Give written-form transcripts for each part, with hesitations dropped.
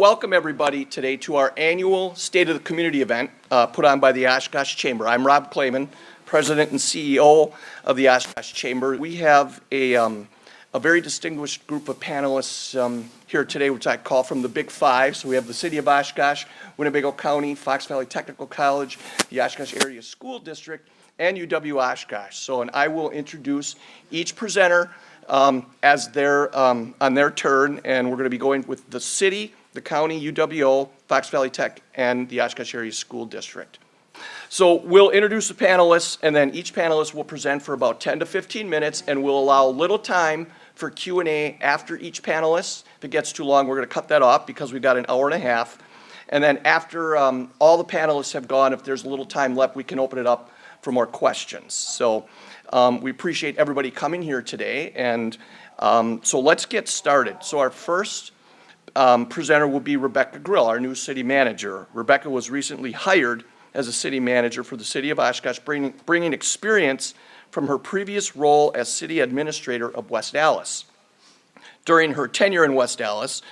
Welcome everybody today to our annual State of the Community event put on by the Oshkosh Chamber. I'm Rob Clayman, President and CEO of the Oshkosh Chamber. We have a very distinguished group of panelists here today, which I call from the Big Five. So we have the City of Oshkosh, Winnebago County, Fox Valley Technical College, the Oshkosh Area School District, and UW Oshkosh. So, and I will introduce each presenter as they're on their turn, and we're going to be going with the city, the county, UWO, Fox Valley Tech, and the Oshkosh Area School District. So we'll introduce the panelists, and then each panelist will present for about 10 to 15 minutes, and we'll allow a little time for Q&A after each panelist. If it gets too long, we're going to cut that off because we've got an hour and a half. And then after all the panelists have gone, if there's a little time left, we can open it up for more questions. So we appreciate everybody coming here today, and so let's get started. So our first presenter will be Rebecca Grill, our new city manager. Rebecca was recently hired as a city manager for the city of Oshkosh, bringing experience from her previous role as city administrator of West Allis. During her tenure in West Allis,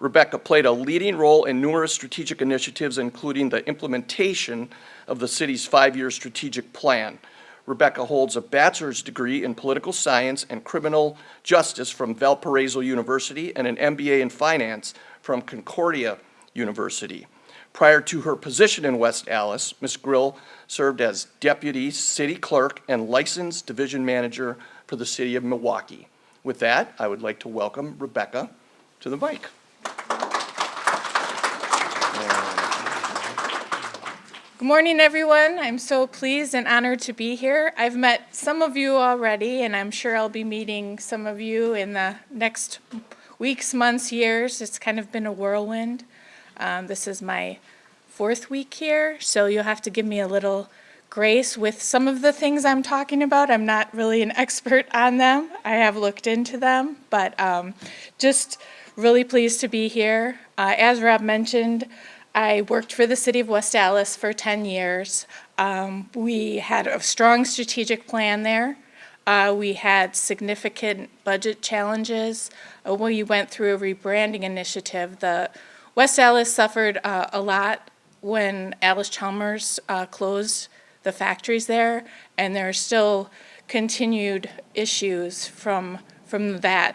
Rebecca played a leading role in numerous strategic initiatives, including the implementation of the city's 5-year strategic plan. Rebecca holds a bachelor's degree in political science and criminal justice from Valparaiso University and an MBA in finance from Concordia University. Prior to her position in West Allis, Ms. Grill served as deputy city clerk and licensed division manager for the city of Milwaukee. With that, I would like to welcome Rebecca to the mic. Good morning, everyone. I'm so pleased and honored to be here. I've met some of you already, and I'm sure I'll be meeting some of you in the next weeks, months, years. It's kind of been a whirlwind. This is my 4th week here, so you'll have to give me a little grace with some of the things I'm talking about. I'm not really an expert on them. I have looked into them, but just really pleased to be here. As Rob mentioned, I worked for the city of West Allis for 10 years. We had a strong strategic plan there. We had significant budget challenges. We went through a rebranding initiative. The West Allis suffered a lot when Allis-Chalmers closed the factories there, and there are still continued issues from that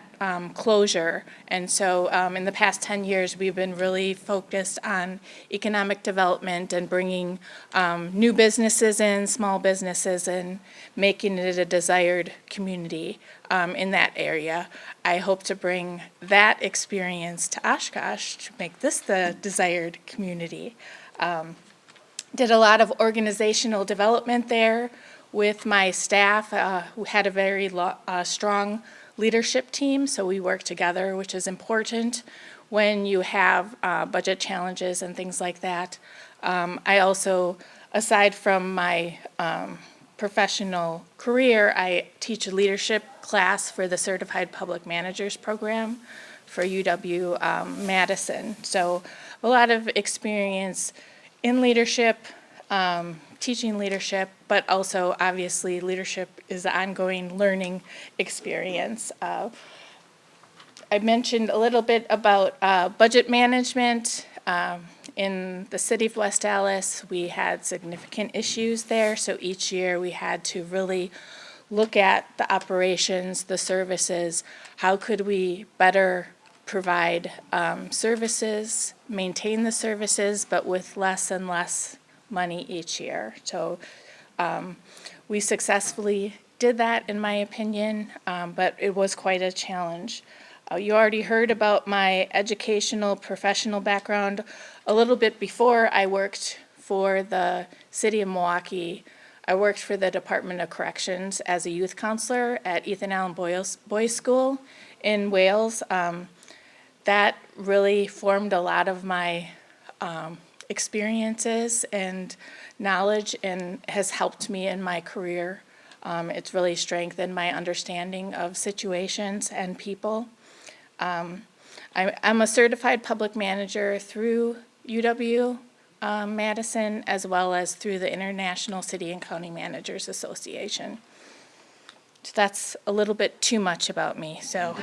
closure. And so in the past 10 years, we've been really focused on economic development and bringing new businesses in, small businesses in, making it a desired community in that area. I hope to bring that experience to Oshkosh to make this the desired community. Did a lot of organizational development there with my staff. Who had a very strong leadership team, so we work together, which is important when you have budget challenges and things like that. I also, aside from my professional career, I teach a leadership class for the Certified Public Managers Program for UW Madison. So a lot of experience in leadership, teaching leadership, but also obviously leadership is an ongoing learning experience. I mentioned a little bit about budget management. In the city of West Allis, we had significant issues there, so each year we had to really look at the operations, the services, how could we better provide services, maintain the services, but with less and less money each year. So we successfully did that, in my opinion, but it was quite a challenge. You already heard about my educational, professional background. A little bit before I worked for the city of Milwaukee, I worked for the Department of Corrections as a youth counselor at Ethan Allen Boys School in Wales. That really formed a lot of my experiences and knowledge and has helped me in my career. It's really strengthened my understanding of situations and people. I'm a certified public manager through UW Madison, as well as through the International City and County Managers Association. So that's a little bit too much about me, so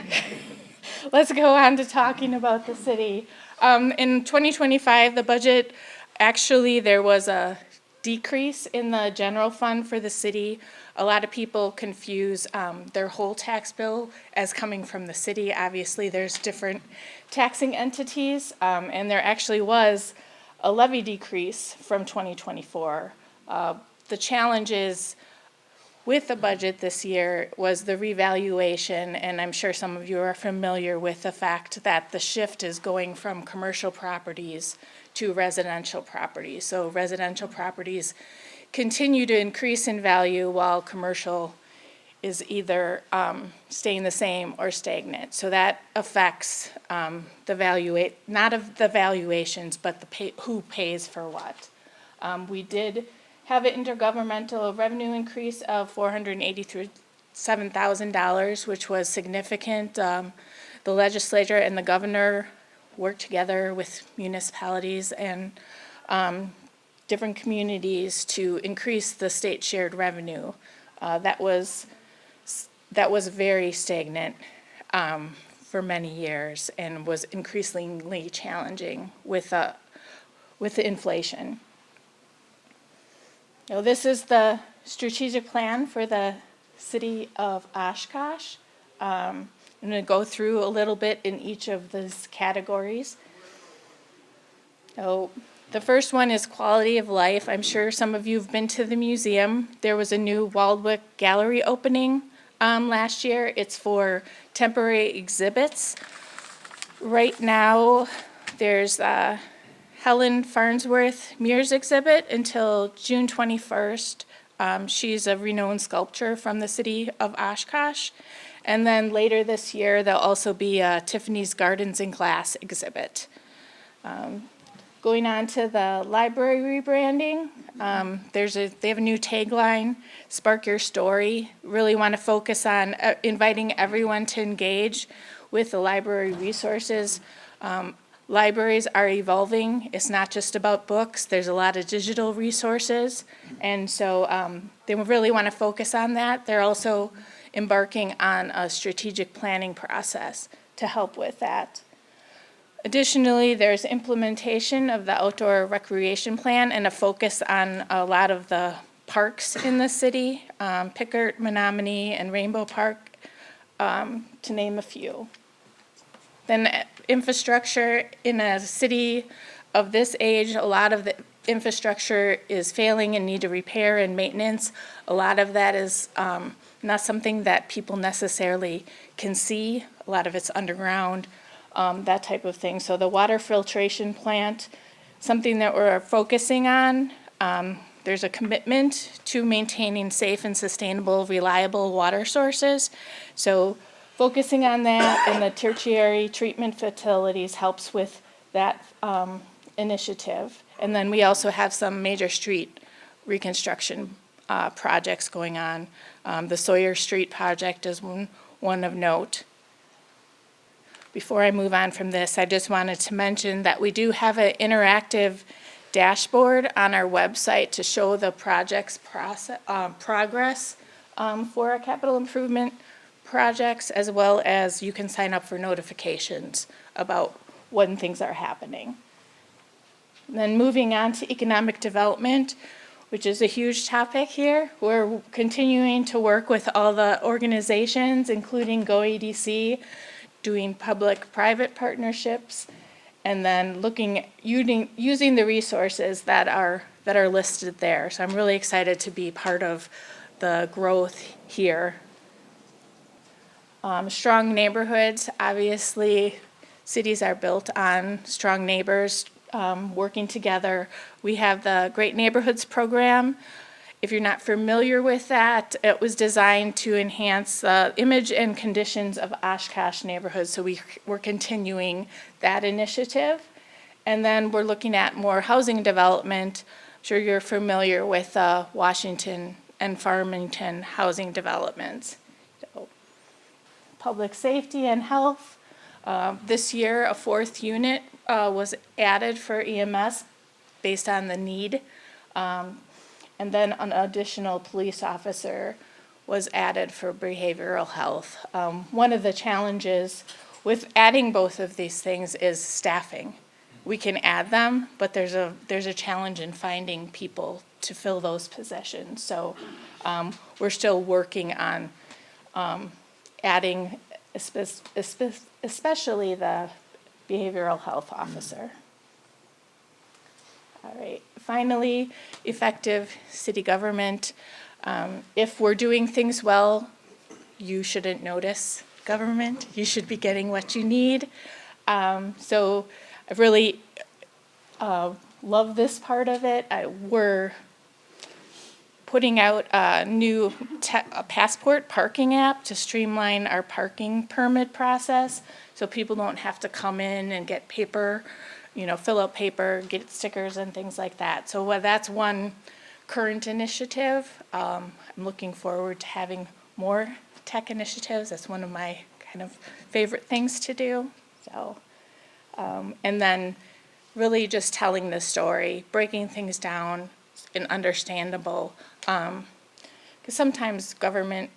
let's go on to talking about the city. In 2025, the budget, actually, there was a decrease in the general fund for the city. A lot of people confuse their whole tax bill as coming from the city. Obviously, there's different taxing entities, and there actually was a levy decrease from 2024. The challenge is with the budget this year was the revaluation, and I'm sure some of you are familiar with the fact that the shift is going from commercial properties to residential properties. So residential properties continue to increase in value while commercial is either staying the same or stagnant. So that affects not of the valuations, but who pays for what. We did have an intergovernmental revenue increase of $487,000, which was significant. The legislature and the governor worked together with municipalities and different communities to increase the state shared revenue. That was very stagnant for many years and was increasingly challenging with the inflation. Now, this is the strategic plan for the city of Oshkosh. I'm going to go through a little bit in each of these categories. So, the first one is quality of life. I'm sure some of you have been to the museum. There was a new Waldwick Gallery opening last year. It's for temporary exhibits. Right now, there's Helen Farnsworth Mears exhibit until June 21st. She's a renowned sculptor from the city of Oshkosh. And then later this year, there'll also be a Tiffany's Gardens in Glass exhibit. Going on to the library rebranding, they have a new tagline, Spark Your Story. Really want to focus on inviting everyone to engage with the library resources. Libraries are evolving. It's not just about books. There's a lot of digital resources. And so they really want to focus on that. They're also embarking on a strategic planning process to help with that. Additionally, there's implementation of the outdoor recreation plan and a focus on a lot of the parks in the city, Pickert, Menominee, and Rainbow Park, to name a few. Then infrastructure in a city of this age, a lot of the infrastructure is failing and need to repair and maintenance. A lot of that is not something that people necessarily can see. A lot of it's underground, that type of thing. So the water filtration plant, something that we're focusing on. There's a commitment to maintaining safe and sustainable, reliable water sources. So focusing on that and the tertiary treatment facilities helps with that initiative. And then we also have some major street reconstruction projects going on. The Sawyer Street project is one of note. Before I move on from this, I just wanted to mention that we do have an interactive dashboard on our website to show the project's progress for our capital improvement projects, as well as you can sign up for notifications about when things are happening. And then moving on to economic development, which is a huge topic here. We're continuing to work with all the organizations, including GoEDC, doing public-private partnerships, and then using the resources that are listed there. So I'm really excited to be part of the growth here. Strong neighborhoods, obviously, cities are built on strong neighbors working together. We have the Great Neighborhoods program. If you're not familiar with that, it was designed to enhance the image and conditions of Oshkosh neighborhoods. So we're continuing that initiative. And then we're looking at more housing development. I'm sure you're familiar with Washington and Farmington housing developments. So, public safety and health. This year, a fourth unit was added for EMS based on the need. And then an additional police officer was added for behavioral health. One of the challenges with adding both of these things is staffing. we can add them, but there's a challenge in finding people to fill those positions. So we're still working on adding especially the behavioral health officer. All right, finally, effective city government. If we're doing things well, you shouldn't notice government. You should be getting what you need. So I really love this part of it. We're putting out a new a passport parking app to streamline our parking permit process, so people don't have to come in and get paper, fill out paper, get stickers and things like that. So that's one current initiative. I'm looking forward to having more tech initiatives. That's one of my kind of favorite things to do. So, and then really just telling the story, breaking things down in understandable, because sometimes government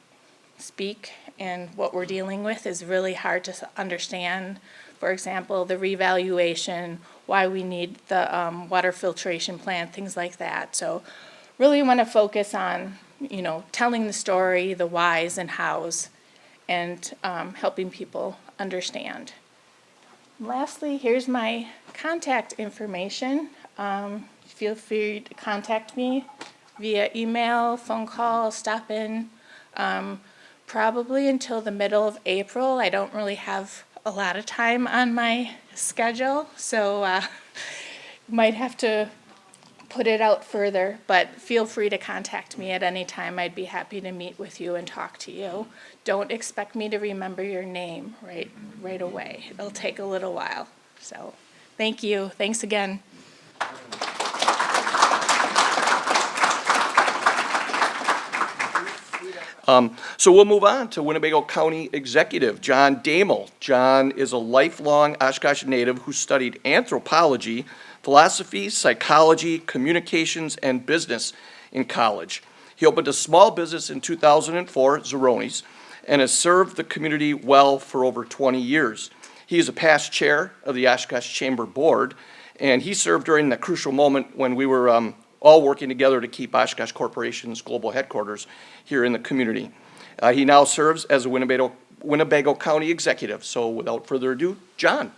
speak and what we're dealing with is really hard to understand. For example, the revaluation, why we need the water filtration plant, things like that. So really want to focus on, telling the story, the whys and hows, and helping people understand. Lastly, here's my contact information. Feel free to contact me via email, phone call, stop in. Probably until the middle of April. I don't really have a lot of time on my schedule, so might have to put it out further, but feel free to contact me at any time. I'd be happy to meet with you and talk to you. Don't expect me to remember your name right away. It'll take a little while. So thank you. Thanks again. So we'll move on to Winnebago County Executive, John Damel. John is a lifelong Oshkosh native who studied anthropology, philosophy, psychology, communications, and business in college. He opened a small business in 2004, Zeroni's, and has served the community well for over 20 years. He is a past chair of the Oshkosh Chamber Board, and he served during the crucial moment when we were all working together to keep Oshkosh Corporation's global headquarters here in the community. He now serves as a Winnebago County Executive. So without further ado, John.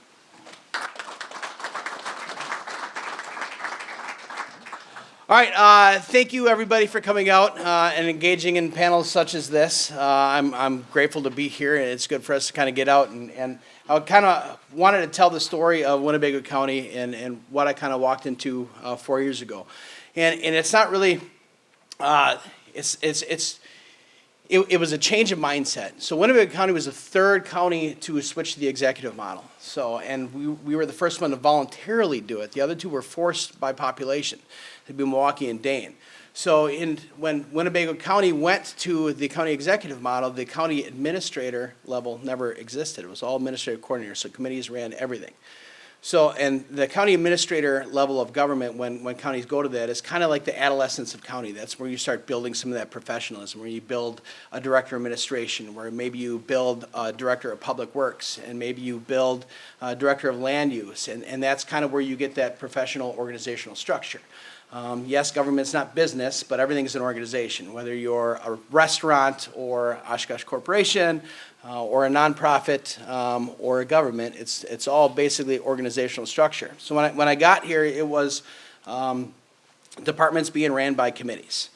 All right, thank you everybody for coming out and engaging in panels such as this. I'm grateful to be here, and it's good for us to kind of get out and I kind of wanted to tell the story of Winnebago County and what I kind of walked into 4 years ago. And it's not really, it was a change of mindset. So Winnebago County was the third county to switch to the executive model. So, and we were the first one to voluntarily do it. The other two were forced by population. It'd be Milwaukee and Dane. So when Winnebago County went to the county executive model, the county administrator level never existed. It was all administrative coordinators, so committees ran everything. So, and the county administrator level of government, when counties go to that, is kind of like the adolescence of county. That's where you start building some of that professionalism, where you build a director of administration, where maybe you build a director of public works, and maybe you build a director of land use, and that's kind of where you get that professional organizational structure. Yes, government's not business, but everything's an organization. Whether you're a restaurant or Oshkosh Corporation or a nonprofit or a government, it's all basically organizational structure. So when I got here, it was departments being ran by committees.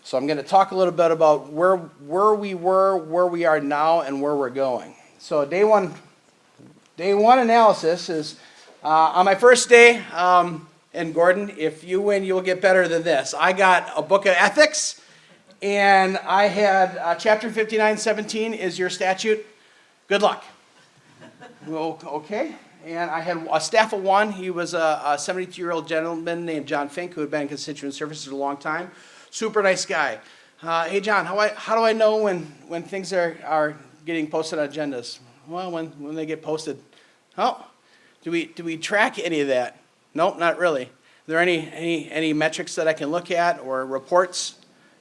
So I'm going to talk a little bit about where we were, where we are now, and where we're going. So day one analysis is on my first day. And Gordon, if you win, you'll get better than this. I got a book of ethics, and I had chapter 59:17 is your statute. Good luck. Well, okay. And I had a staff of one. He was a 72-year-old gentleman named John Fink, who had been in constituent services a long time. Super nice guy. Hey, John, how do I know when things are getting posted on agendas? Well, when they get posted. Oh, do we track any of that? Nope, not really. Are there any metrics that I can look at or reports?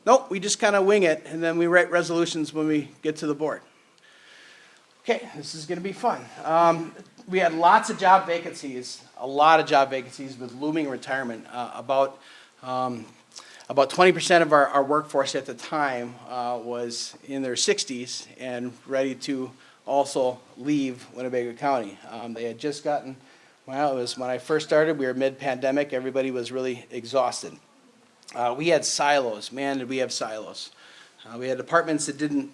Nope, we just kind of wing it, and then we write resolutions when we get to the board. Okay, this is going to be fun. we had lots of job vacancies, a lot of job vacancies with looming retirement. About 20% of our workforce at the time was in their 60s and ready to also leave Winnebago County. They had just gotten, well, it was when I first started, we were mid-pandemic, everybody was really exhausted. We had silos, man, did we have silos. We had departments that didn't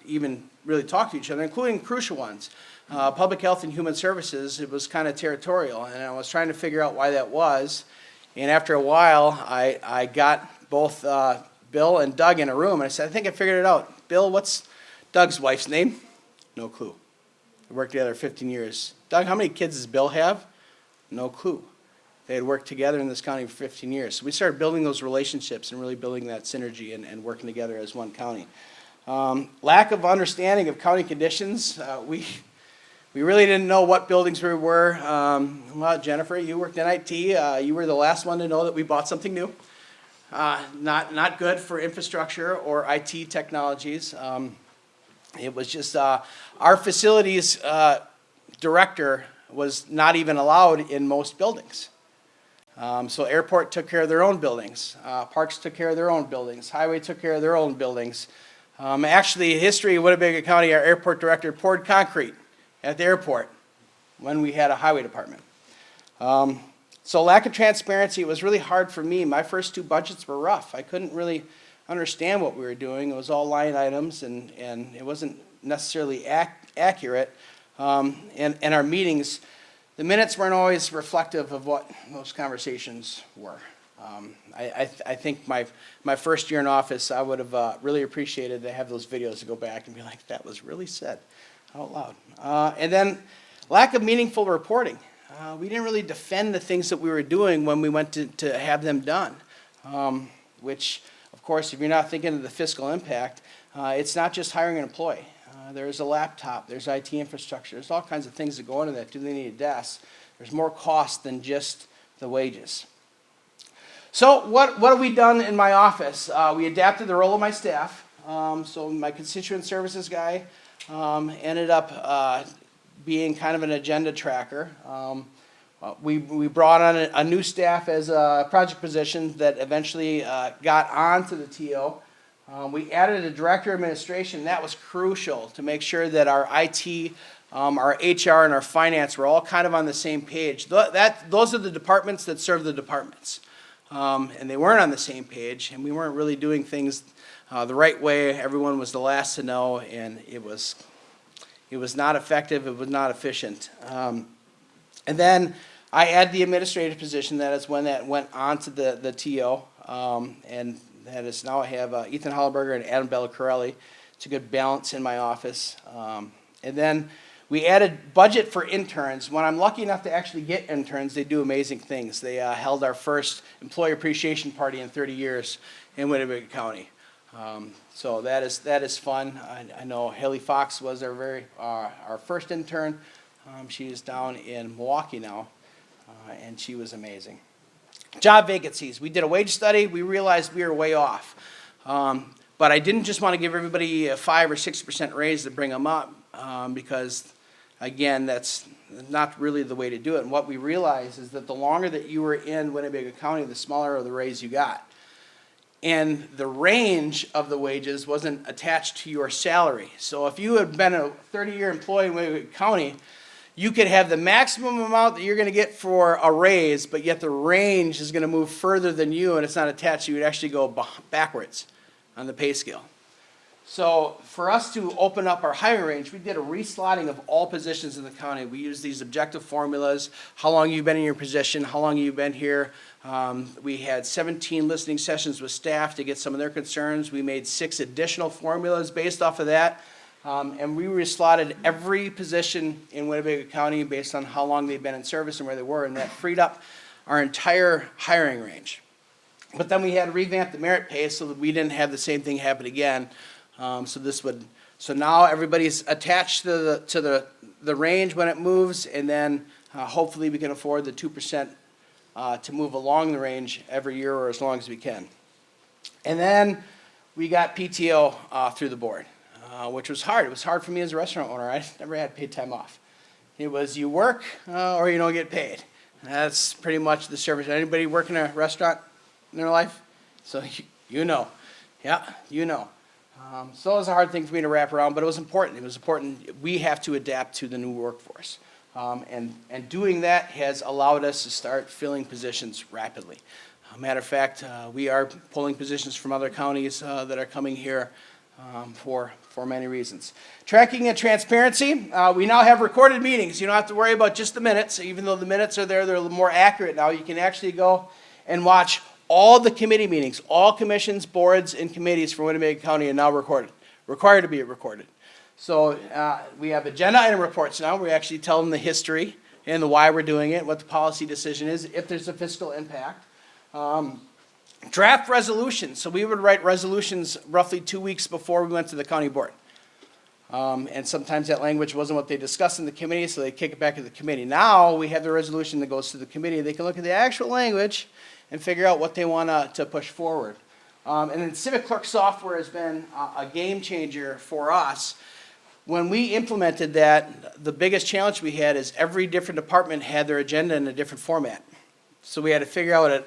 even really talk to each other, including crucial ones. Public Health and Human Services, it was kind of territorial, and I was trying to figure out why that was. And after a while, I got both Bill and Doug in a room, and I said, I think I figured it out. Bill, what's Doug's wife's name? No clue. We worked together 15 years. Doug, how many kids does Bill have? No clue. They had worked together in this county for 15 years. So we started building those relationships and really building that synergy and working together as one county. Lack of understanding of county conditions. We really didn't know what buildings we were. Well, Jennifer, you worked in IT. You were the last one to know that we bought something new. Not good for infrastructure or IT technologies. It was just our facilities director was not even allowed in most buildings. So airport took care of their own buildings. Parks took care of their own buildings. Highway took care of their own buildings. Actually, history of Winnebago County, our airport director poured concrete at the airport when we had a highway department. So lack of transparency, it was really hard for me. My first two budgets were rough. I couldn't really understand what we were doing. It was all line items, and it wasn't necessarily accurate. And our meetings, the minutes weren't always reflective of what those conversations were. I think my first year in office, I would have really appreciated to have those videos to go back and be like, that was really said out loud. And then lack of meaningful reporting. We didn't really defend the things that we were doing when we went to have them done, which, of course, if you're not thinking of the fiscal impact, it's not just hiring an employee. There's a laptop, there's IT infrastructure, there's all kinds of things that go into that. Do they need a desk? There's more cost than just the wages. So what have we done in my office? We adapted the role of my staff. So my constituent services guy ended up being kind of an agenda tracker. We brought on a new staff as a project position that eventually got onto the TO. We added a director of administration. That was crucial to make sure that our IT, our HR, and our finance were all kind of on the same page. Those are the departments that serve the departments. And they weren't on the same page, and we weren't really doing things the right way. Everyone was the last to know, and it was not effective. It was not efficient. And then I added the administrative position. That is when that went on to the TO, and that is now I have Ethan Hollenberger and Adam Bellacarelli. It's a good balance in my office. And then we added budget for interns. When I'm lucky enough to actually get interns, they do amazing things. They held our first employee appreciation party in 30 years in Winnebago County. So that is fun. I know Haley Fox was our first intern. She is down in Milwaukee now, and she was amazing. Job vacancies. We did a wage study. We realized we were way off. But I didn't just want to give everybody a 5 or 6% raise to bring them up because, again, that's not really the way to do it. And what we realized is that the longer that you were in Winnebago County, the smaller of the raise you got. And the range of the wages wasn't attached to your salary. So if you had been a 30-year employee in Winnebago County, you could have the maximum amount that you're going to get for a raise, but yet the range is going to move further than you, and it's not attached. You would actually go backwards on the pay scale. So for us to open up our hiring range, we did a reslotting of all positions in the county. We used these objective formulas: how long you've been in your position, how long you've been here. We had 17 listening sessions with staff to get some of their concerns. We made 6 additional formulas based off of that. And we reslotted every position in Winnebago County based on how long they've been in service and where they were, and that freed up our entire hiring range. But then we had to revamp the merit pay so that we didn't have the same thing happen again. So now everybody's attached to the range when it moves, and then hopefully we can afford the 2% to move along the range every year or as long as we can. And then we got PTO through the board. Which was hard. It was hard for me as a restaurant owner. I never had paid time off. It was you work or you don't get paid. That's pretty much the service. Anybody work in a restaurant in their life? So you know. Yeah, you know. So it was a hard thing for me to wrap around, but it was important. It was important. We have to adapt to the new workforce. And doing that has allowed us to start filling positions rapidly. Matter of fact, we are pulling positions from other counties that are coming here for many reasons. Tracking and transparency, we now have recorded meetings. You don't have to worry about just the minutes. Even though the minutes are there, they're a little more accurate now. You can actually go and watch all the committee meetings. All commissions, boards, and committees for Winnebago County are now recorded, required to be recorded. So we have agenda item reports now. We actually tell them the history and the why we're doing it, what the policy decision is, if there's a fiscal impact. Draft resolutions. So we would write resolutions roughly 2 weeks before we went to the county board. And sometimes that language wasn't what they discussed in the committee, so they kick it back to the committee. Now we have the resolution that goes to the committee. They can look at the actual language and figure out what they want to push forward. And then Civic Clerk software has been a game changer for us. When we implemented that, the biggest challenge we had is every different department had their agenda in a different format. So we had to figure out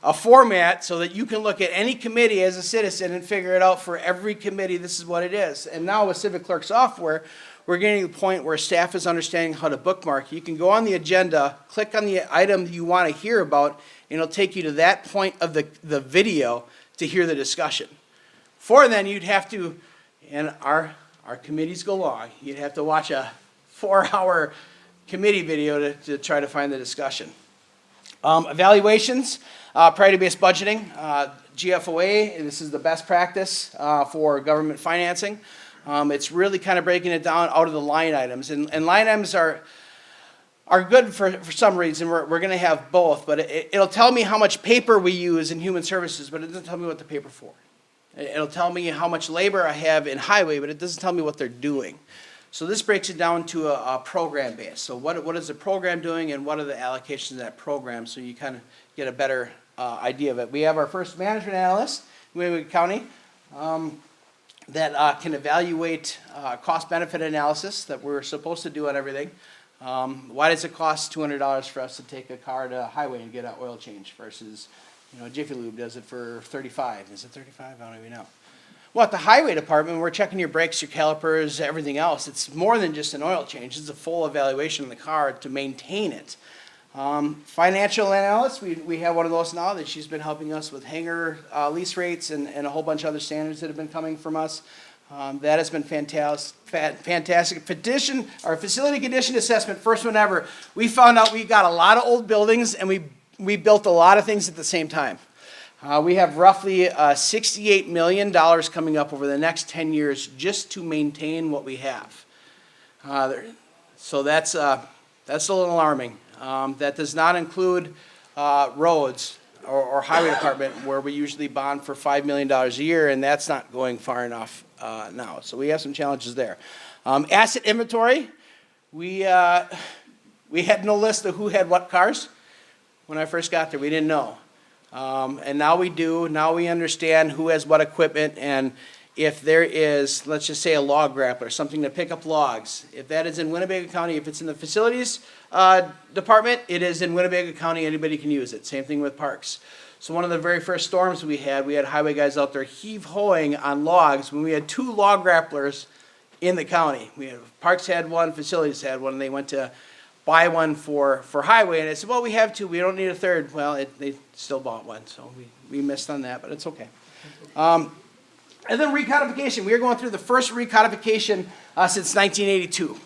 a format so that you can look at any committee as a citizen and figure it out for every committee, this is what it is. And now with Civic Clerk software, we're getting to the point where staff is understanding how to bookmark. You can go on the agenda, click on the item you want to hear about, and it'll take you to that point of the video to hear the discussion. Before then, you'd have to, and our committees go long, you'd have to watch a 4-hour committee video to try to find the discussion. Evaluations, priority-based budgeting, GFOA, this is the best practice for government financing. It's really kind of breaking it down out of the line items. And line items are good for some reason. We're going to have both, but it'll tell me how much paper we use in human services, but it doesn't tell me what the paper for. It'll tell me how much labor I have in highway, but it doesn't tell me what they're doing. So this breaks it down to a program base. So what is the program doing and what are the allocations of that program, so you kind of get a better idea of it. We have our first management analyst in Winnebago County that can evaluate cost-benefit analysis that we're supposed to do on everything. Why does it cost $200 for us to take a car to a highway and get an oil change versus, Jiffy Lube does it for $35? Is it $35? I don't even know. Well, at the highway department, we're checking your brakes, your calipers, everything else. It's more than just an oil change. It's a full evaluation of the car to maintain it. Financial analyst, we have one of those now that she's been helping us with hangar lease rates and a whole bunch of other standards that have been coming from us. That has been fantastic. Facility condition assessment, first one ever. We found out we got a lot of old buildings and we built a lot of things at the same time. We have roughly $68 million coming up over the next 10 years just to maintain what we have. So that's a little alarming. That does not include roads or highway department, where we usually bond for $5 million a year, and that's not going far enough now. So we have some challenges there. Asset inventory, we had no list of who had what cars. When I first got there, we didn't know. And now we do. Now we understand who has what equipment, and if there is, let's just say, a log grappler, something to pick up logs, if that is in Winnebago County, if it's in the facilities department, it is in Winnebago County, anybody can use it. Same thing with parks. So one of the very first storms we had highway guys out there heave-hoeing on logs when we had 2 log grapplers in the county. Parks had one, facilities had one, and they went to buy one for highway, and I said, well, we have 2, we don't need a third. Well, they still bought one, so we missed on that, but it's okay. And then recodification. We are going through the first recodification since 1982.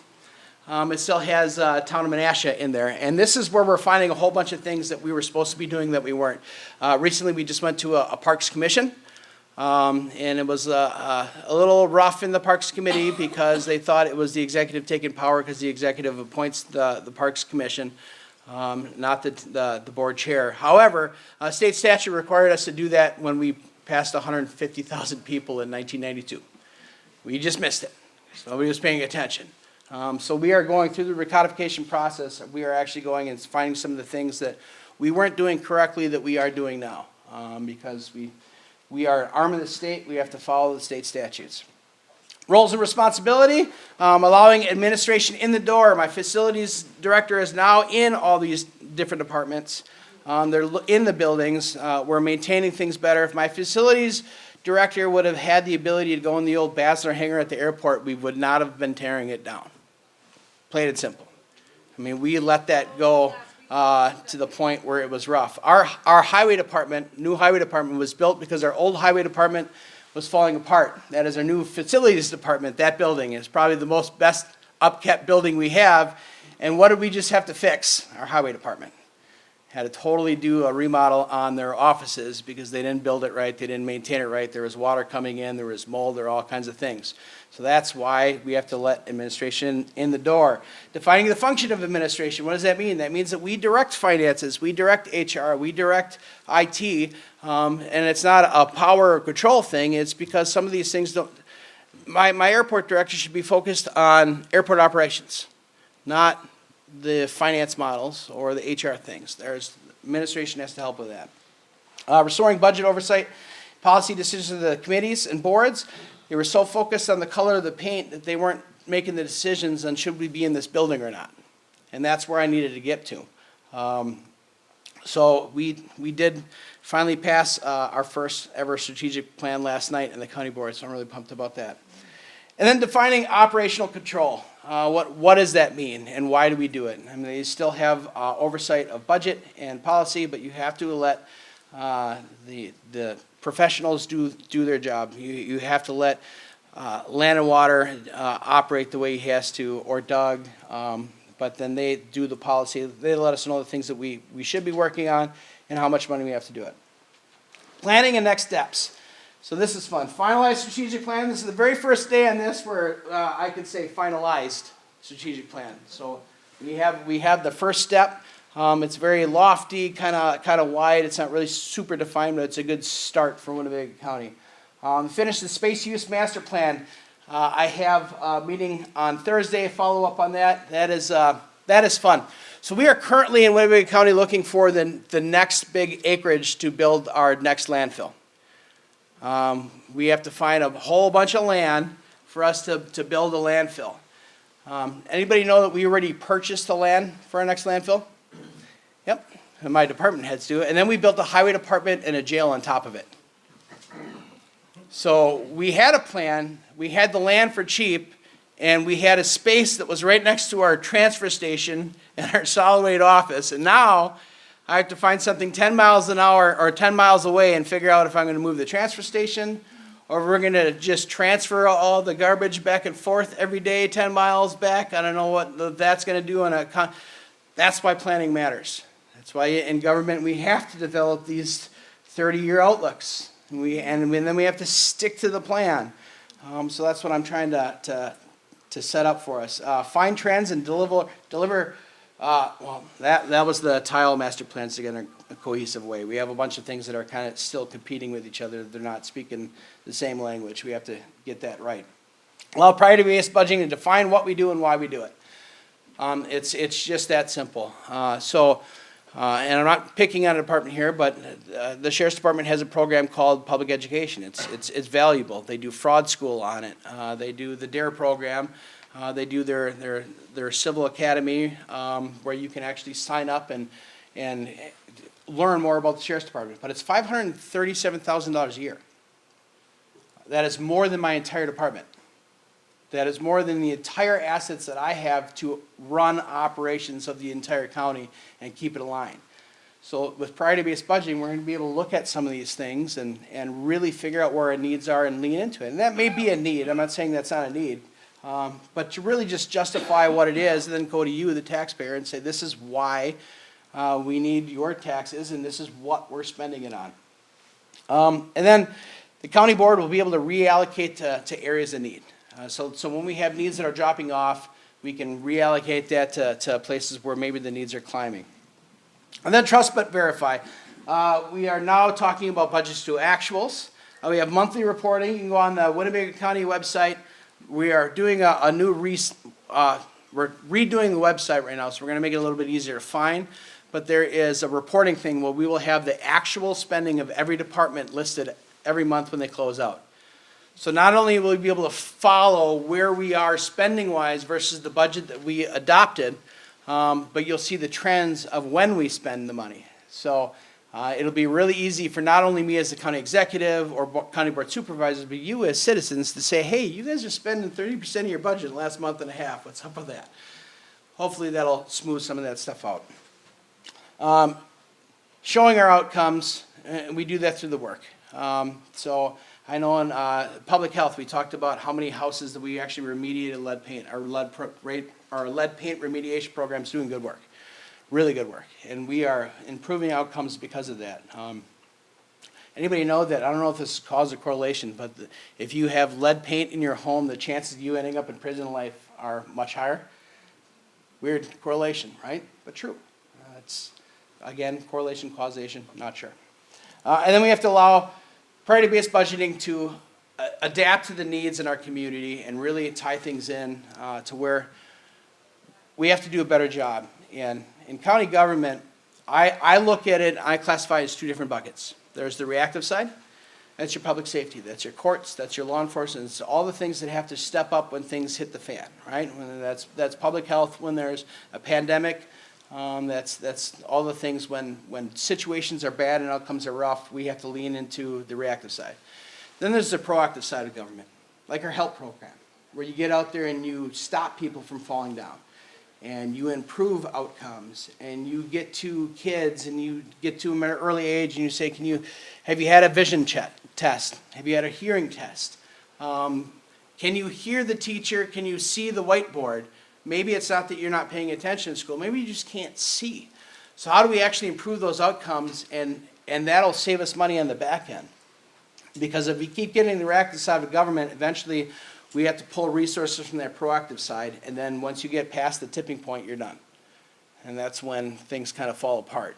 It still has town of Menasha in there, and this is where we're finding a whole bunch of things that we were supposed to be doing that we weren't. Recently, we just went to a Parks Commission, and it was a little rough in the Parks Committee because they thought it was the executive taking power because the executive appoints the Parks Commission, not the board chair. However, state statute required us to do that when we passed 150,000 people in 1992. We just missed it. So nobody was paying attention. So we are going through the recodification process. We are actually going and finding some of the things that we weren't doing correctly that we are doing now, because we are an arm of the state. We have to follow the state statutes. Roles and responsibility, allowing administration in the door. My facilities director is now in all these different departments. They're in the buildings. We're maintaining things better. If my facilities director would have had the ability to go in the old Basler hangar at the airport, we would not have been tearing it down. Plain and simple. I mean, we let that go to the point where it was rough. Our highway department, new highway department, was built because our old highway department was falling apart. That is our new facilities department. That building is probably the most best upkept building we have. And what did we just have to fix? Our highway department had to totally do a remodel on their offices because they didn't build it right, they didn't maintain it right. There was water coming in, there was mold, there were all kinds of things. So that's why we have to let administration in the door. Defining the function of administration, what does that mean? That means that we direct finances, we direct HR, we direct IT, and it's not a power or control thing, it's because some of these things don't, my airport director should be focused on airport operations, not the finance models or the HR things. There's, administration has to help with that. Restoring budget oversight, policy decisions of the committees and boards. They were so focused on the color of the paint that they weren't making the decisions on should we be in this building or not. And that's where I needed to get to. So we did finally pass our first ever strategic plan last night in the county board, so I'm really pumped about that. And then defining operational control. What does that mean and why do we do it? I mean, they still have oversight of budget and policy, but you have to let the professionals do their job. You have to let Land and Water operate the way he has to, or Doug, but then they do the policy. They let us know the things that we should be working on and how much money we have to do it. Planning and next steps. So this is fun. Finalized strategic plan. This is the very first day on this where I could say finalized strategic plan. So we have the first step. It's very lofty, kind of wide. It's not really super defined, but it's a good start for Winnebago County. Finish the space use master plan. I have a meeting on Thursday. Follow up on that. That is fun. So we are currently in Winnebago County looking for the next big acreage to build our next landfill. We have to find a whole bunch of land for us to build a landfill. Anybody know that we already purchased the land for our next landfill? Yep, and my department heads do it. And then we built a highway department and a jail on top of it. So we had a plan, we had the land for cheap, and we had a space that was right next to our transfer station and our solid waste office. And now I have to find something 10 miles an hour or 10 miles away and figure out if I'm going to move the transfer station or if we're going to just transfer all the garbage back and forth every day 10 miles back. I don't know what that's going to do on a that's why planning matters. That's why in government we have to develop these 30-year outlooks. And then we have to stick to the plan. So that's what I'm trying to set up for us. Find trends and deliver. Well, that was the tile master plans together in a cohesive way. We have a bunch of things that are kind of still competing with each other. They're not speaking the same language. We have to get that right. Allow priority-based budgeting to define what we do and why we do it. It's just that simple. And I'm not picking on a department here, but the Sheriff's Department has a program called Public Education. It's valuable. They do fraud school on it. They do the DARE program. They do their civil academy where you can actually sign up and learn more about the Sheriff's Department. But it's $537,000 a year. That is more than my entire department. That is more than the entire assets that I have to run operations of the entire county and keep it aligned. So with priority-based budgeting, we're going to be able to look at some of these things and really figure out where our needs are and lean into it. And that may be a need. I'm not saying that's not a need. But to really just justify what it is and then go to you, the taxpayer, and say this is why we need your taxes and this is what we're spending it on. And then the county board will be able to reallocate to areas of need. So when we have needs that are dropping off, we can reallocate that to places where maybe the needs are climbing. And then trust but verify. We are now talking about budgets to actuals. We have monthly reporting. You can go on the Winnebago County website. We are doing we're redoing the website right now, so we're going to make it a little bit easier to find. But there is a reporting thing where we will have the actual spending of every department listed every month when they close out. So not only will we be able to follow where we are spending-wise versus the budget that we adopted, but you'll see the trends of when we spend the money. So it'll be really easy for not only me as the county executive or county board supervisors, but you as citizens to say, hey, you guys are spending 30% of your budget in the last month and a half. What's up with that? Hopefully that'll smooth some of that stuff out. Showing our outcomes, and we do that through the work. So I know in public health, we talked about how many houses that we actually remediated lead paint. Our lead paint remediation program is doing good work, really good work. And we are improving outcomes because of that. Anybody know that, I don't know if this causes a correlation, but if you have lead paint in your home, the chances of you ending up in prison life are much higher? Weird correlation, right? But true. It's, again, correlation, causation, not sure. And then we have to allow priority-based budgeting to adapt to the needs in our community and really tie things in to where we have to do a better job. And in county government, I look at it, I classify it as two different buckets. There's the reactive side, that's your public safety, that's your courts, that's your law enforcement, it's all the things that have to step up when things hit the fan, right? When that's public health when there's a pandemic. That's all the things when situations are bad and outcomes are rough, we have to lean into the reactive side. Then there's the proactive side of government, like our HELP program, where you get out there and you stop people from falling down, and you improve outcomes, and you get to kids and you get to them at an early age and you say, have you had a vision test? Have you had a hearing test? Can you hear the teacher? Can you see the whiteboard? Maybe it's not that you're not paying attention in school. Maybe you just can't see. So how do we actually improve those outcomes? And that'll save us money on the back end. Because if we keep getting the reactive side of government, eventually we have to pull resources from that proactive side. And then once you get past the tipping point, you're done. And that's when things kind of fall apart.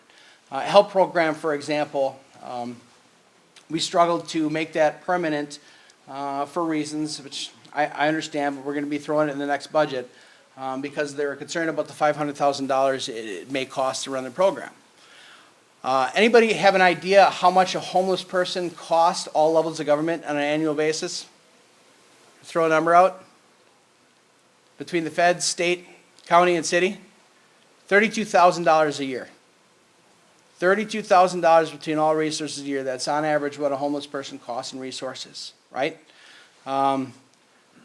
HELP program, for example, we struggled to make that permanent for reasons which I understand, but we're going to be throwing it in the next budget. Because they're concerned about the $500,000 it may cost to run the program. Anybody have an idea how much a homeless person costs all levels of government on an annual basis? Throw a number out. Between the feds, state, county, and city? $32,000 a year. $32,000 between all resources a year. That's on average what a homeless person costs in resources, right?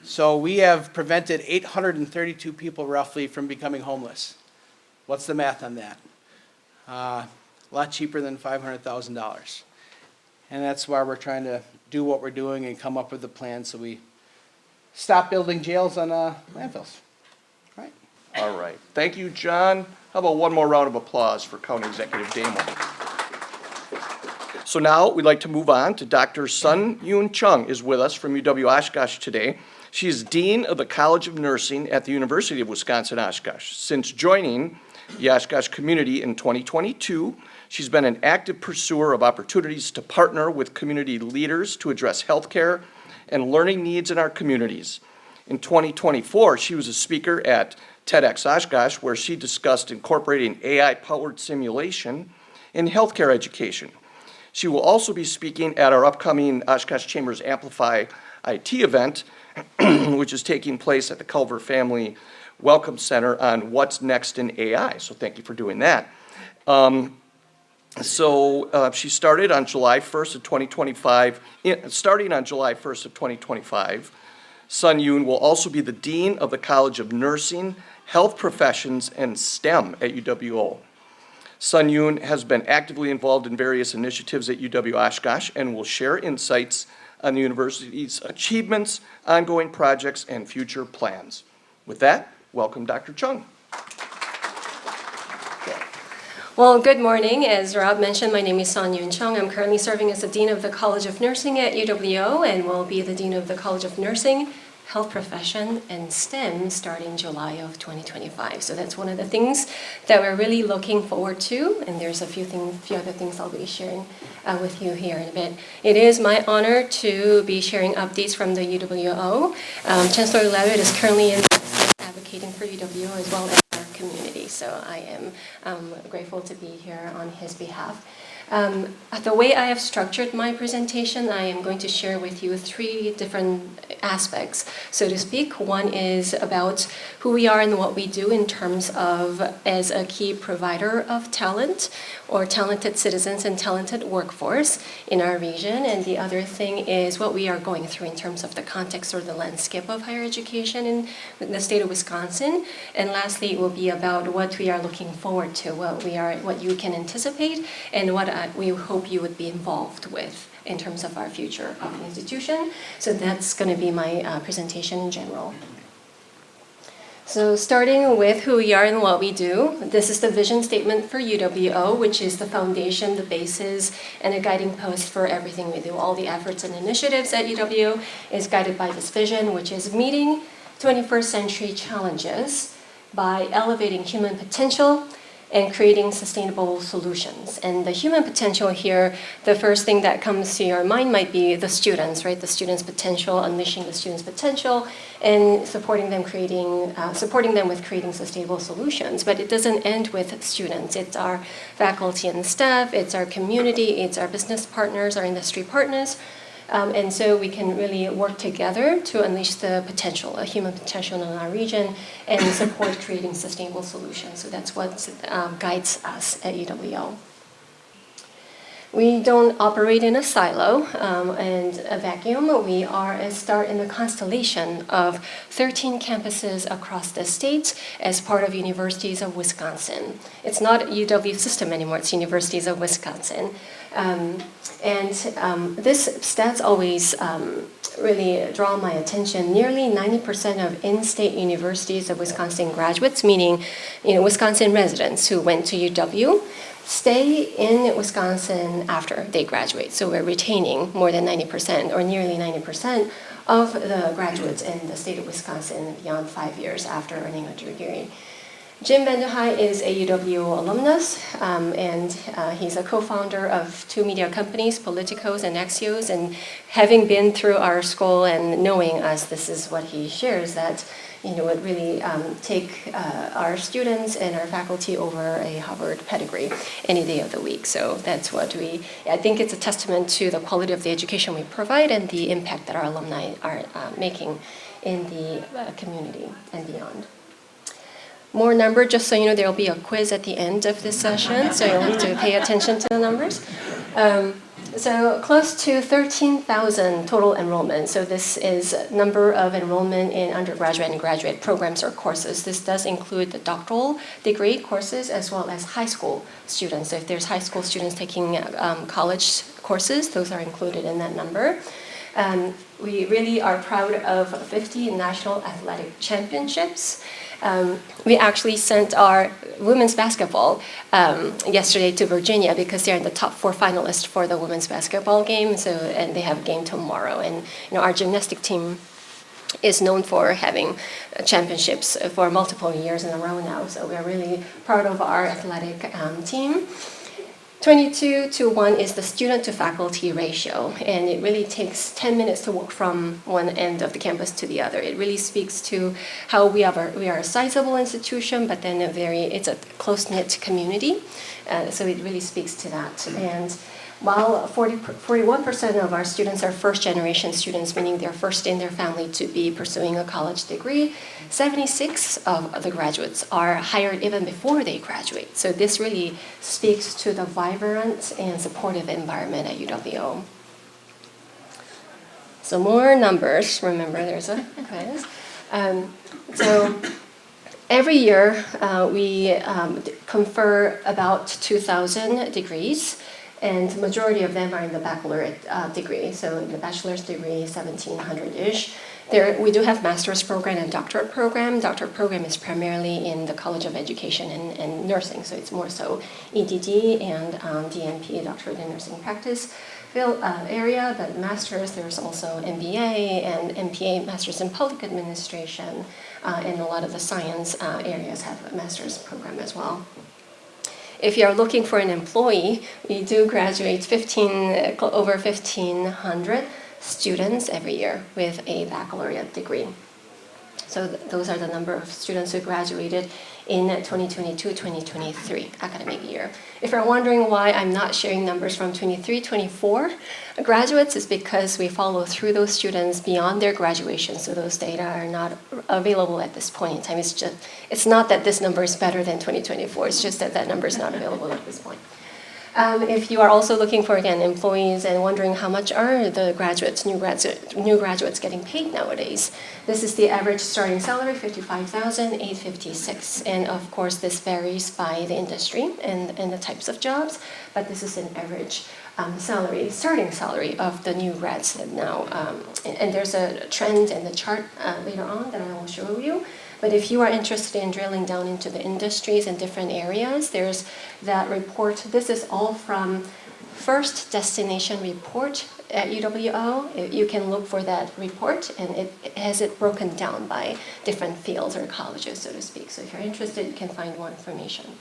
So we have prevented 832 people roughly from becoming homeless. What's the math on that? A lot cheaper than $500,000. And that's why we're trying to do what we're doing and come up with a plan so we stop building jails on landfills. Right? All right. Thank you, John. How about one more round of applause for County Executive Damo? So now we'd like to move on to Dr. Sun Yoon Chung is with us from UW-Oshkosh today. She is Dean of the College of Nursing at the University of Wisconsin-Oshkosh. Since joining the Oshkosh community in 2022, she's been an active pursuer of opportunities to partner with community leaders to address healthcare and learning needs in our communities. In 2024, she was a speaker at TEDx Oshkosh, where she discussed incorporating AI-powered simulation in healthcare education. She will also be speaking at our upcoming Oshkosh Chambers Amplify IT event, which is taking place at the Culver Family Welcome Center on what's next in AI. So thank you for doing that. She started on July 1st of 2025. Starting on July 1st of 2025, Sun Yoon will also be the Dean of the College of Nursing, Health Professions, and STEM at UWO. Sun Yoon has been actively involved in various initiatives at UW-Oshkosh and will share insights on the university's achievements, ongoing projects, and future plans. With that, welcome Dr. Chung. Well, good morning. As Rob mentioned, my name is Sun Yoon Chung. I'm currently serving as the Dean of the College of Nursing at UWO and will be the Dean of the College of Nursing, Health Profession, and STEM starting July of 2025. So that's one of the things that we're really looking forward to, and there's a few other things I'll be sharing with you here in a bit. It is my honor to be sharing updates from the UWO. Chancellor Levitt is currently in advocating for UWO as well as our community, so I am grateful to be here on his behalf. The way I have structured my presentation, I am going to share with you three different aspects, so to speak. One is about who we are and what we do in terms of as a key provider of talent or talented citizens and talented workforce in our region. And the other thing is what we are going through in terms of the context or the landscape of higher education in the state of Wisconsin. And lastly, it will be about what we are looking forward to, what you can anticipate, and what we hope you would be involved with in terms of our future of the institution. So that's going to be my presentation in general. So starting with who we are and what we do, this is the vision statement for UWO, which is the foundation, the basis, and a guiding post for everything we do. All the efforts and initiatives at UWO is guided by this vision, which is meeting 21st century challenges by elevating human potential and creating sustainable solutions. And the human potential here, the first thing that comes to your mind might be the students, right? The students' potential, unleashing the students' potential, and supporting them with creating sustainable solutions. But it doesn't end with students. It's our faculty and staff, it's our community, it's our business partners, our industry partners. And so we can really work together to unleash the potential, a human potential in our region, and support creating sustainable solutions. So that's what guides us at UWO. We don't operate in a silo and a vacuum. We are a star in the constellation of 13 campuses across the state as part of Universities of Wisconsin. It's not UW system anymore, it's Universities of Wisconsin. This stats always really draw my attention. Nearly 90% of in-state Universities of Wisconsin graduates, meaning Wisconsin residents who went to UW, stay in Wisconsin after they graduate. So we're retaining more than 90% or nearly 90% of the graduates in the state of Wisconsin beyond 5 years after earning a degree. Jim Vanderhei is a UW alumnus, and he's a co-founder of two media companies, Politicos and Axios, and having been through our school and knowing us, this is what he shares, that would really take our students and our faculty over a Harvard pedigree any day of the week. So that's what I think it's a testament to the quality of the education we provide and the impact that our alumni are making in the community and beyond. More number, just so you know, there will be a quiz at the end of this session, so you'll need to pay attention to the numbers. So close to 13,000 total enrollment. So this is number of enrollment in undergraduate and graduate programs or courses. This does include the doctoral degree courses as well as high school students. So if there's high school students taking college courses, those are included in that number. We really are proud of 50 national athletic championships. We actually sent our women's basketball yesterday to Virginia because they're in the top 4 finalists for the women's basketball game. And they have a game tomorrow. And our gymnastic team is known for having championships for multiple years in a row now. So we're really proud of our athletic team. 22:1 is the student to faculty ratio, and it really takes 10 minutes to walk from one end of the campus to the other. It really speaks to how we are a sizable institution, but then it's a close-knit community, so it really speaks to that. And while 41% of our students are first-generation students, meaning they're first in their family to be pursuing a college degree, 76 of the graduates are hired even before they graduate. So this really speaks to the vibrant and supportive environment at UWO. So more numbers. Remember, there's a quiz. So every year we confer about 2,000 degrees. And the majority of them are in the baccalaureate degree. So in the bachelor's degree, 1,700-ish. We do have master's program and doctorate program. Doctorate program is primarily in the College of Education and Nursing. So it's more so EDD and DNP, Doctorate in Nursing Practice area. But master's, there's also MBA and MPA, Master's in Public Administration. And a lot of the science areas have a master's program as well. If you're looking for an employee, we do graduate over 1,500 students every year with a baccalaureate degree. So those are the number of students who graduated in 2022-2023 academic year. If you're wondering why I'm not sharing numbers from 23-24 graduates, it's because we follow through those students beyond their graduation, so those data are not available at this point in time. It's not that this number is better than 2024, it's just that that number is not available at this point. If you are also looking for, again, employees and wondering how much are the new graduates getting paid nowadays, this is the average starting salary, $55,856. And of course, this varies by the industry and the types of jobs, but this is an average starting salary of the new grads now. And there's a trend in the chart later on that I will show you. But if you are interested in drilling down into the industries and different areas, there's that report. This is all from First Destination Report at UWO. You can look for that report, and it has it broken down by different fields or colleges, so to speak. So if you're interested, you can find more information.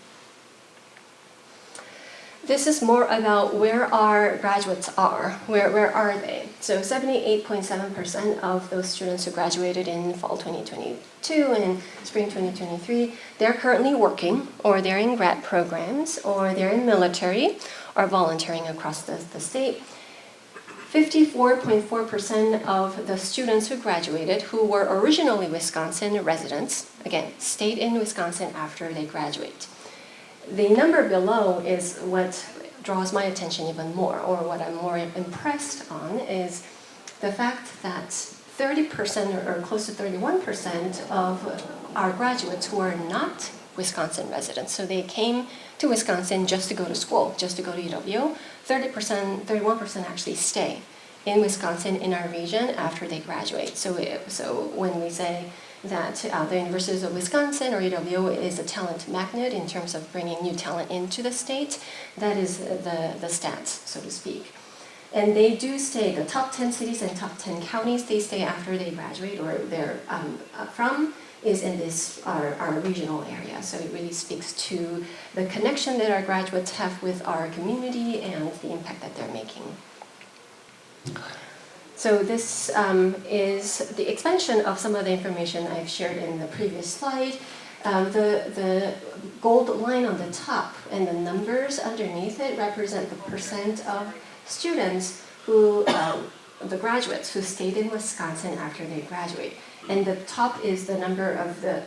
This is more about where our graduates are. Where are they? So 78.7% of those students who graduated in fall 2022 and spring 2023, they're currently working, or they're in grad programs, or they're in military, or volunteering across the state. 54.4% of the students who graduated who were originally Wisconsin residents, again, stayed in Wisconsin after they graduate. The number below is what draws my attention even more, or what I'm more impressed on, is the fact that 30% or close to 31% of our graduates who are not Wisconsin residents, so they came to Wisconsin just to go to school, just to go to UWO, 31% actually stay in Wisconsin in our region after they graduate. So when we say that the University of Wisconsin, or UWO, is a talent magnet in terms of bringing new talent into the state, that is the stats, so to speak. And they do stay, the top 10 cities and top 10 counties they stay after they graduate, or they're from, is in this, our regional area. So it really speaks to the connection that our graduates have with our community and the impact that they're making. So this is the expansion of some of the information I've shared in the previous slide. The gold line on the top and the numbers underneath it represent the percent of students who, the graduates who stayed in Wisconsin after they graduate. And the top is the number of the,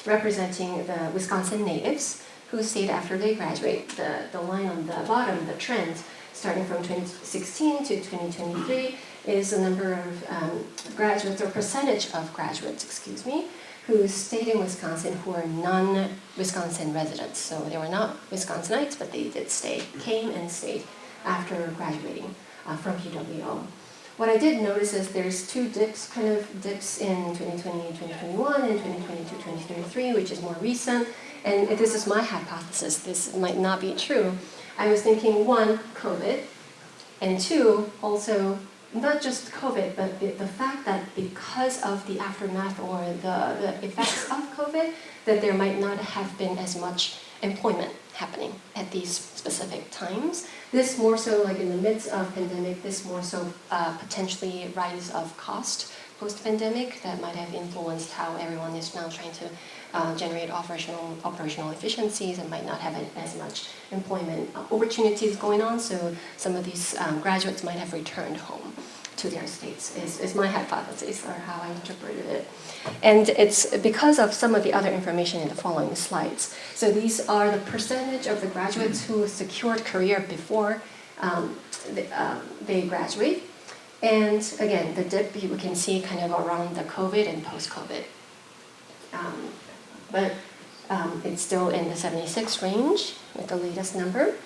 representing the Wisconsin natives who stayed after they graduate. The line on the bottom, the trend, starting from 2016 to 2023, is the number of graduates, or percentage of graduates, who stayed in Wisconsin who are non-Wisconsin residents. So they were not Wisconsinites, but they did stay, came and stayed after graduating from UWO. What I did notice is there's two dips in 2020, 2021, and 2022, 2023, which is more recent. And this is my hypothesis. This might not be true. I was thinking, one, COVID, and two, also, not just COVID, but the fact that because of the aftermath or the effects of COVID, that there might not have been as much employment happening at these specific times. This more so, like in the midst of pandemic, this more so potentially rise of cost post-pandemic that might have influenced how everyone is now trying to generate operational efficiencies, and might not have as much employment opportunities going on. So some of these graduates might have returned home to their states, is my hypothesis, or how I interpreted it. And it's because of some of the other information in the following slides. So these are the percentage of the graduates who secured career before they graduate. And again, the dip you can see kind of around the COVID and post-COVID. But it's still in the 76 range with the latest number.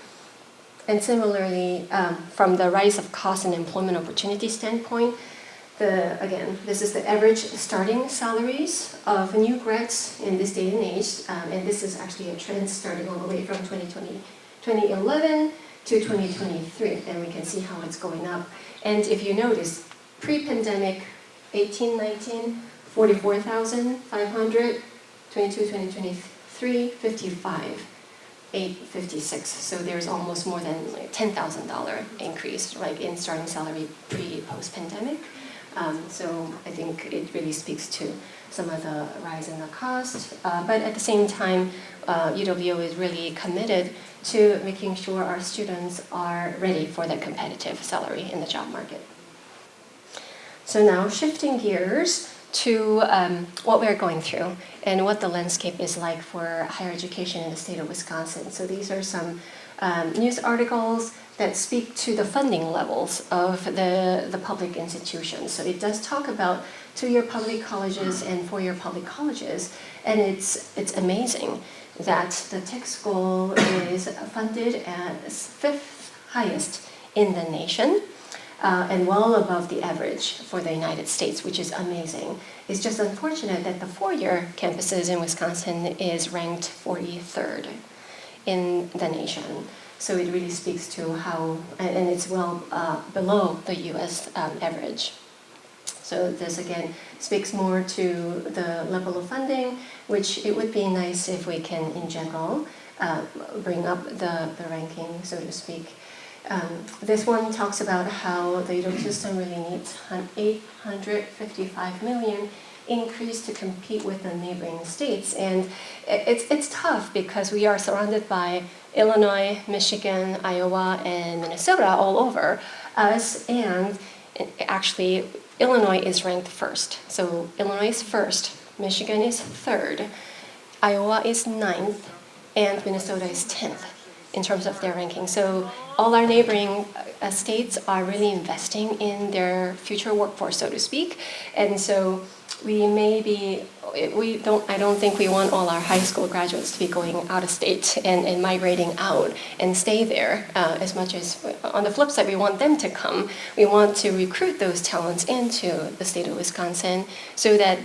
And similarly, from the rise of cost and employment opportunity standpoint, again, this is the average starting salaries of new grads in this day and age. And this is actually a trend starting all the way from 2011 to 2023. And we can see how it's going up. And if you notice, pre-pandemic, 18, 19, 44,500, 22, 2023, 55. 856. So there's almost more than like $10,000 increase, right, in starting salary post pandemic. So I think it really speaks to some of the rise in the cost. But at the same time, UWO is really committed to making sure our students are ready for the competitive salary in the job market. So now shifting gears to what we're going through and what the landscape is like for higher education in the state of Wisconsin. So these are some news articles that speak to the funding levels of the public institutions. So it does talk about two-year public colleges and four-year public colleges, and it's amazing that the tech school is funded at fifth highest in the nation. And well above the average for the United States, which is amazing. It's just unfortunate that the four-year campuses in Wisconsin is ranked 43rd in the nation. So it really speaks to how, and it's well below the US average. So this again speaks more to the level of funding, which it would be nice if we can, in general, bring up the ranking, so to speak. This one talks about how the UW system really needs $855 million increase to compete with the neighboring states. And it's tough because we are surrounded by Illinois, Michigan, Iowa, and Minnesota all over us. And actually, Illinois is ranked first. So Illinois is first, Michigan is third, Iowa is ninth, and Minnesota is 10th. In terms of their ranking. So all our neighboring states are really investing in their future workforce, so to speak. And so I don't think we want all our high school graduates to be going out of state and migrating out and stay there as much as, on the flip side, we want them to come. We want to recruit those talents into the state of Wisconsin so that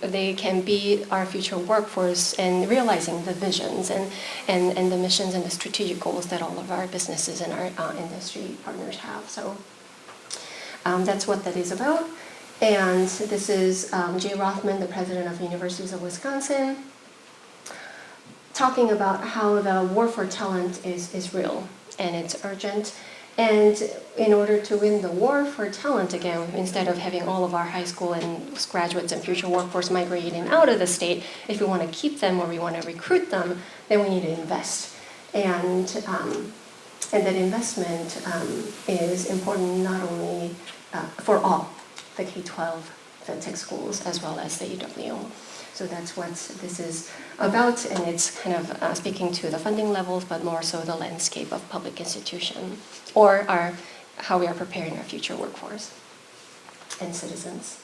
they can be our future workforce and realizing the visions and the missions and the strategic goals that all of our businesses and our industry partners have. So that's what that is about. And this is Jay Rothman, the president of the Universities of Wisconsin, talking about how the war for talent is real and it's urgent. And in order to win the war for talent again, instead of having all of our high school and graduates and future workforce migrating out of the state, if we want to keep them or we want to recruit them, then we need to invest. And that investment is important not only for all, the K-12, the tech schools, as well as the UWO. So that's what this is about, and it's kind of speaking to the funding levels, but more so the landscape of public institution, or how we are preparing our future workforce and citizens.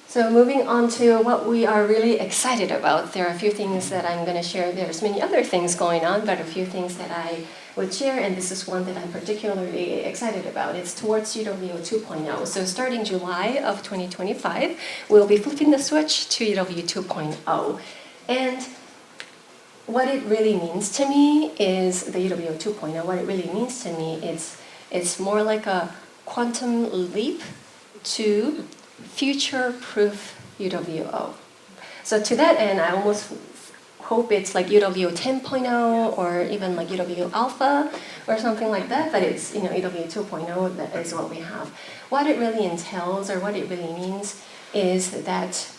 So moving on to what we are really excited about. There are a few things that I'm going to share. There's many other things going on, but a few things that I would share, and this is one that I'm particularly excited about. It's towards UWO 2.0. So starting July of 2025, we'll be flipping the switch to UW 2.0. And what it really means to me is the UWO 2.0. What it really means to me is it's more like a quantum leap to future-proof UWO. So to that end, I almost hope it's like UWO 10.0 or even like UWO Alpha or something like that, but it's UWO 2.0 that is what we have. What it really entails or what it really means is that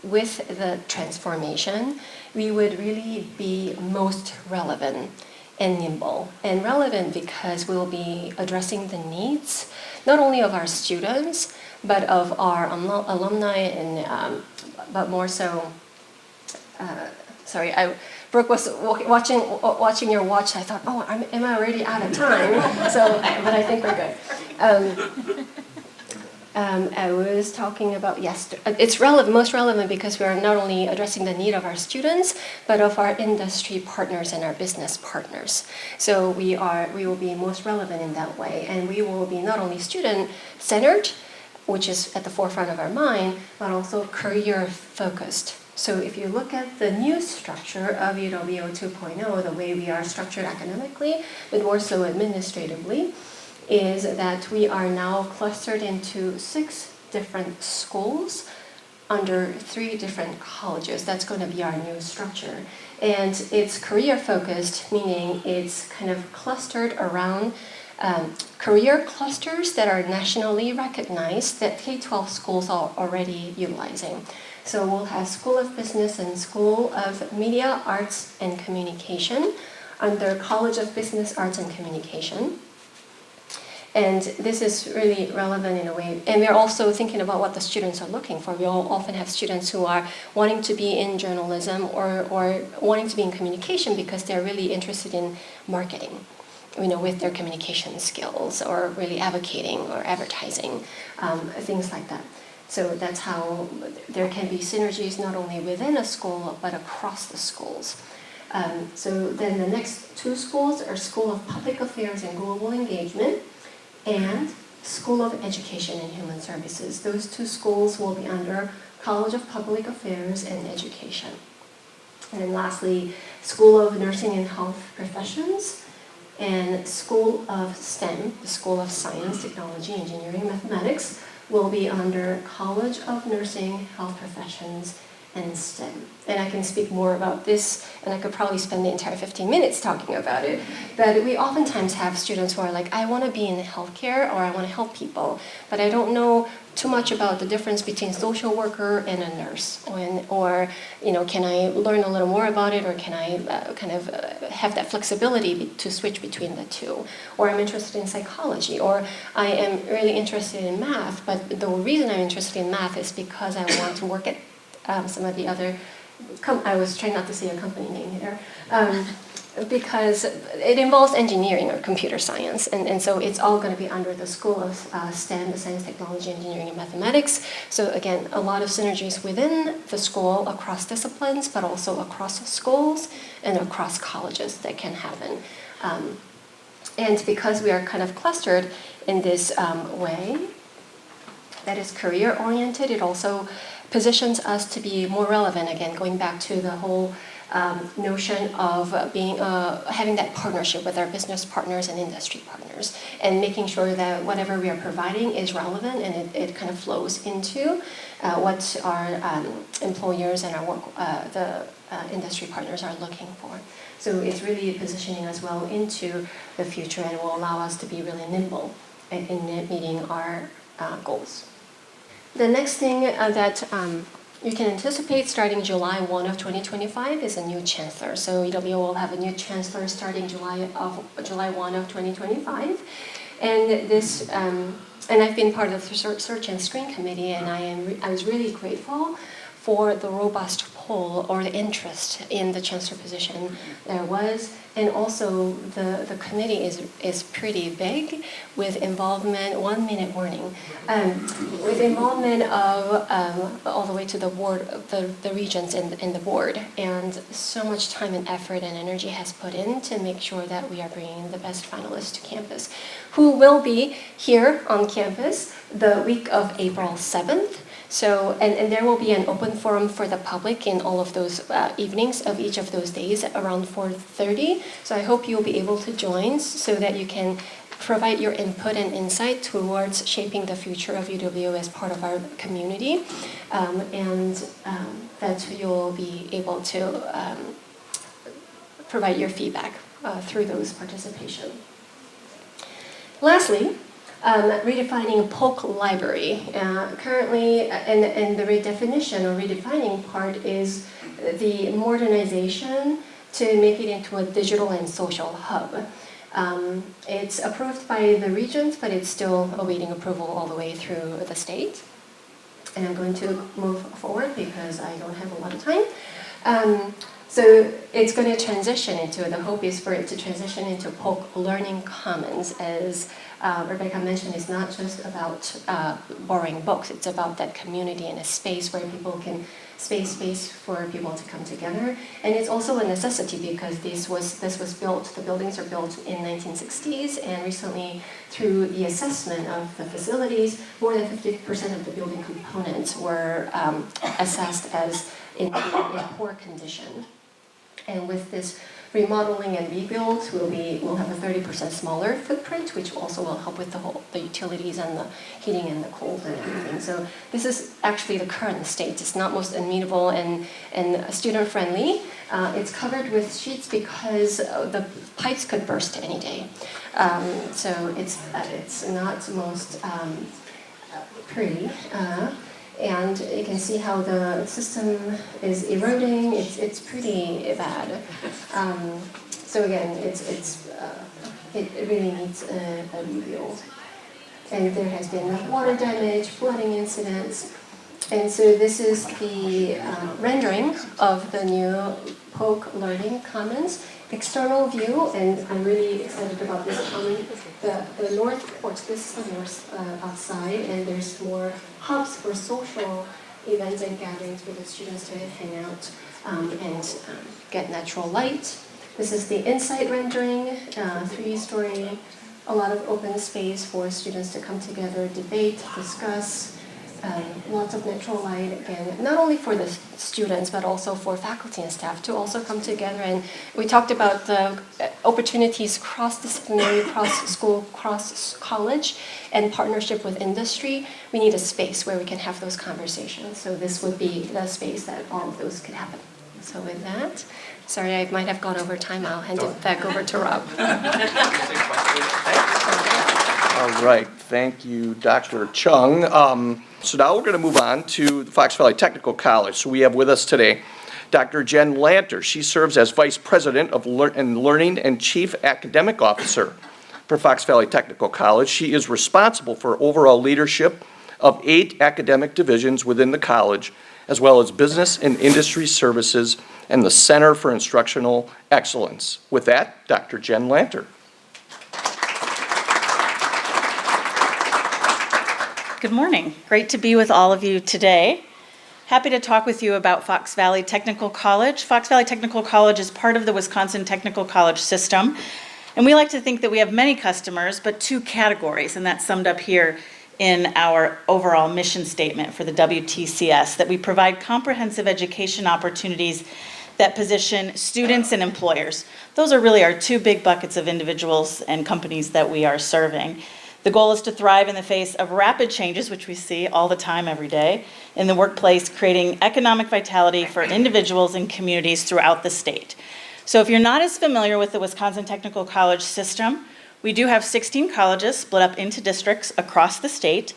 with the transformation, we would really be most relevant and nimble. And relevant because we'll be addressing the needs not only of our students, but of our alumni and but more so. Brooke was watching your watch. I thought, am I already out of time? But I think we're good. I was talking about it's most relevant because we are not only addressing the need of our students, but of our industry partners and our business partners. So we will be most relevant in that way, and we will be not only student-centered, which is at the forefront of our mind, but also career-focused. So if you look at the new structure of UWO 2.0, the way we are structured academically, but more so administratively, is that we are now clustered into 6 different schools under 3 different colleges. That's going to be our new structure. And it's career-focused, meaning it's kind of clustered around career clusters that are nationally recognized that K-12 schools are already utilizing. So we'll have School of Business and School of Media, Arts, and Communication under College of Business, Arts, and Communication. And this is really relevant in a way. And we're also thinking about what the students are looking for. We all often have students who are wanting to be in journalism or wanting to be in communication because they're really interested in marketing, with their communication skills, or really advocating or advertising, things like that. So that's how there can be synergies not only within a school, but across the schools. So then the next two schools are School of Public Affairs and Global Engagement and School of Education and Human Services. Those two schools will be under College of Public Affairs and Education. And then lastly, School of Nursing and Health Professions and School of STEM, the School of Science, Technology, Engineering, Mathematics, will be under College of Nursing, Health Professions, and STEM. And I can speak more about this, and I could probably spend the entire 15 minutes talking about it. But we oftentimes have students who are like, I want to be in healthcare, or I want to help people, but I don't know too much about the difference between social worker and a nurse, or can I learn a little more about it, or can I have that flexibility to switch between the two, or I'm interested in psychology, or I am really interested in math, but the reason I'm interested in math is because I want to work at some of the other, I was trying not to say a company name here, because it involves engineering or computer science, and so it's all going to be under the School of STEM, the Science, Technology, Engineering, and Mathematics. So again, a lot of synergies within the school across disciplines, but also across schools and across colleges that can happen. And because we are kind of clustered in this way, that is career-oriented, it also positions us to be more relevant, again, going back to the whole notion of having that partnership with our business partners and industry partners, and making sure that whatever we are providing is relevant and it kind of flows into what our employers and the industry partners are looking for. So it's really positioning us well into the future, and will allow us to be really nimble in meeting our goals. The next thing that you can anticipate starting July 1 of 2025 is a new chancellor. So EWO will have a new chancellor starting July 1 of 2025. And this, and I've been part of the search and screen committee, and I was really grateful for the robust poll or the interest in the chancellor position there was. And also the committee is pretty big, with involvement, 1 minute warning, with involvement of all the way to the board, the regents in the board. And so much time and effort and energy has put in to make sure that we are bringing the best finalists to campus, who will be here on campus the week of April 7th. So, and there will be an open forum for the public in all of those evenings of each of those days around 4:30. So I hope you'll be able to join so that you can provide your input and insight towards shaping the future of UWO as part of our community, and that you'll be able to provide your feedback through those participation. Lastly, redefining Polk Library. Currently, and the redefinition or redefining part is the modernization to make it into a digital and social hub. It's approved by the regents, but it's still awaiting approval all the way through the state. And I'm going to move forward because I don't have a lot of time. So it's going to transition into, the hope is for it to transition into Polk Learning Commons. As Rebecca mentioned, it's not just about borrowing books, it's about that community and a space where people can, space for people to come together. And it's also a necessity because this was built, the buildings are built in 1960s, and recently through the assessment of the facilities, more than 50% of the building components were assessed as in poor condition. And with this remodeling and rebuild, we'll have a 30% smaller footprint, which also will help with the utilities and the heating and the cold and everything. So this is actually the current state. It's not most amenable and student friendly, It's covered with sheets because the pipes could burst any day. So it's not most pretty. And you can see how the system is eroding. It's pretty bad. So again, it really needs a rebuild. And there has been water damage, flooding incidents. And so this is the rendering of the new Polk Learning Commons external view, and I'm really excited about this common. The north porch, this is the north outside, and there's more hubs for social events and gatherings for the students to hang out and get natural light. This is the inside rendering, 3-story, a lot of open space for students to come together, debate, discuss. Lots of natural light, again, not only for the students, but also for faculty and staff to also come together. And we talked about the opportunities cross-disciplinary, cross-school, cross-college, and partnership with industry. We need a space where we can have those conversations. So this would be the space that all of those could happen. So with that, sorry, I might have gone over time. I'll hand it back over to Rob. All right, thank you, Dr. Chung. So now we're going to move on to the Fox Valley Technical College. So we have with us today Dr. Jen Lanter. She serves as Vice President of Learning and Chief Academic Officer for Fox Valley Technical College. She is responsible for overall leadership of 8 academic divisions within the college, as well as business and industry services and the Center for Instructional Excellence. With that, Dr. Jen Lanter. Good morning. Great to be with all of you today. Happy to talk with you about Fox Valley Technical College. Fox Valley Technical College is part of the Wisconsin Technical College system. And we like to think that we have many customers, but 2 categories, and that's summed up here in our overall mission statement for the WTCS, that we provide comprehensive education opportunities that position students and employers. Those are really our 2 big buckets of individuals and companies that we are serving. The goal is to thrive in the face of rapid changes, which we see all the time, every day, in the workplace, creating economic vitality for individuals and communities throughout the state. So if you're not as familiar with the Wisconsin Technical College system, we do have 16 colleges split up into districts across the state.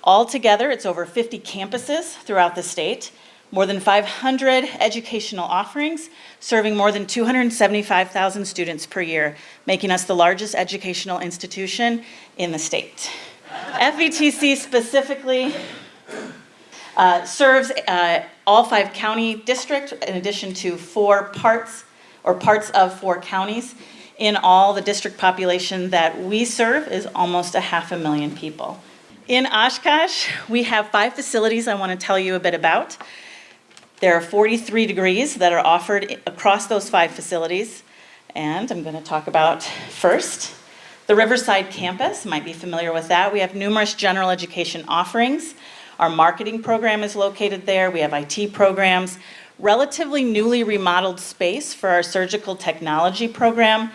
Altogether, it's over 50 campuses throughout the state, more than 500 educational offerings, serving more than 275,000 students per year, making us the largest educational institution in the state. FVTC specifically serves all 5 county districts, in addition to 4 parts of 4 counties. In all, the district population that we serve is almost 500,000 people. In Oshkosh, we have 5 facilities I want to tell you a bit about. There are 43 degrees that are offered across those 5 facilities. And I'm going to talk about first the Riverside campus. You might be familiar with that. We have numerous general education offerings. Our marketing program is located there. We have IT programs, relatively newly remodeled space for our surgical technology program.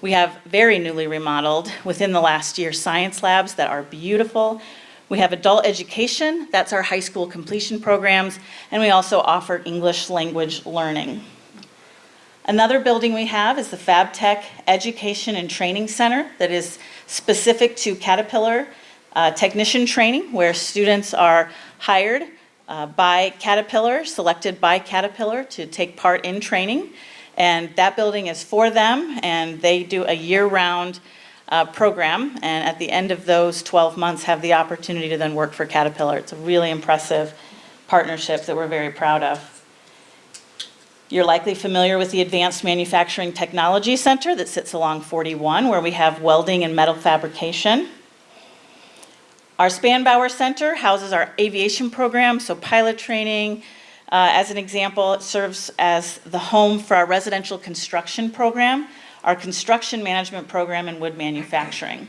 We have very newly remodeled within the last year science labs that are beautiful. We have adult education, that's our high school completion programs, and we also offer English language learning. Another building we have is the FabTech Education and Training Center that is specific to Caterpillar technician training, where students are hired by Caterpillar, selected by Caterpillar to take part in training. And that building is for them, and they do a year-round program, and at the end of those 12 months have the opportunity to then work for Caterpillar. It's a really impressive partnership that we're very proud of. You're likely familiar with the Advanced Manufacturing Technology Center that sits along 41, where we have welding and metal fabrication. Our Spanbauer Center houses our aviation program, so pilot training. As an example, it serves as the home for our residential construction program, our construction management program, and wood manufacturing.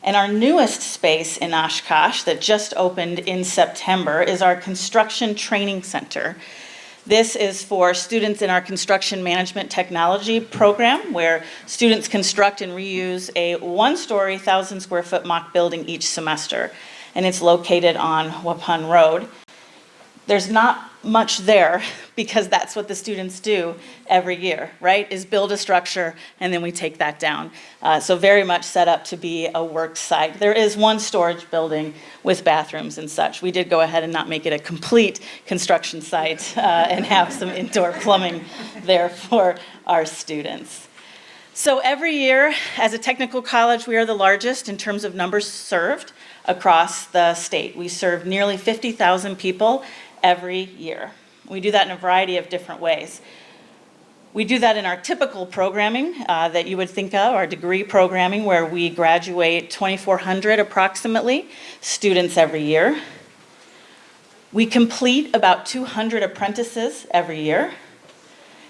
And our newest space in Oshkosh that just opened in September is our Construction Training Center. This is for students in our construction management technology program, where students construct and reuse a 1-story, 1,000-square-foot mock building each semester. And it's located on Waupun Road. There's not much there because that's what the students do every year, right? Is build a structure and then we take that down. So very much set up to be a work site. There is one storage building with bathrooms and such. We did go ahead and not make it a complete construction site and have some indoor plumbing there for our students. So every year, as a technical college, we are the largest in terms of numbers served across the state. We serve nearly 50,000 people every year. We do that in a variety of different ways. We do that in our typical programming that you would think of, our degree programming, where we graduate 2,400 approximately students every year. We complete about 200 apprentices every year.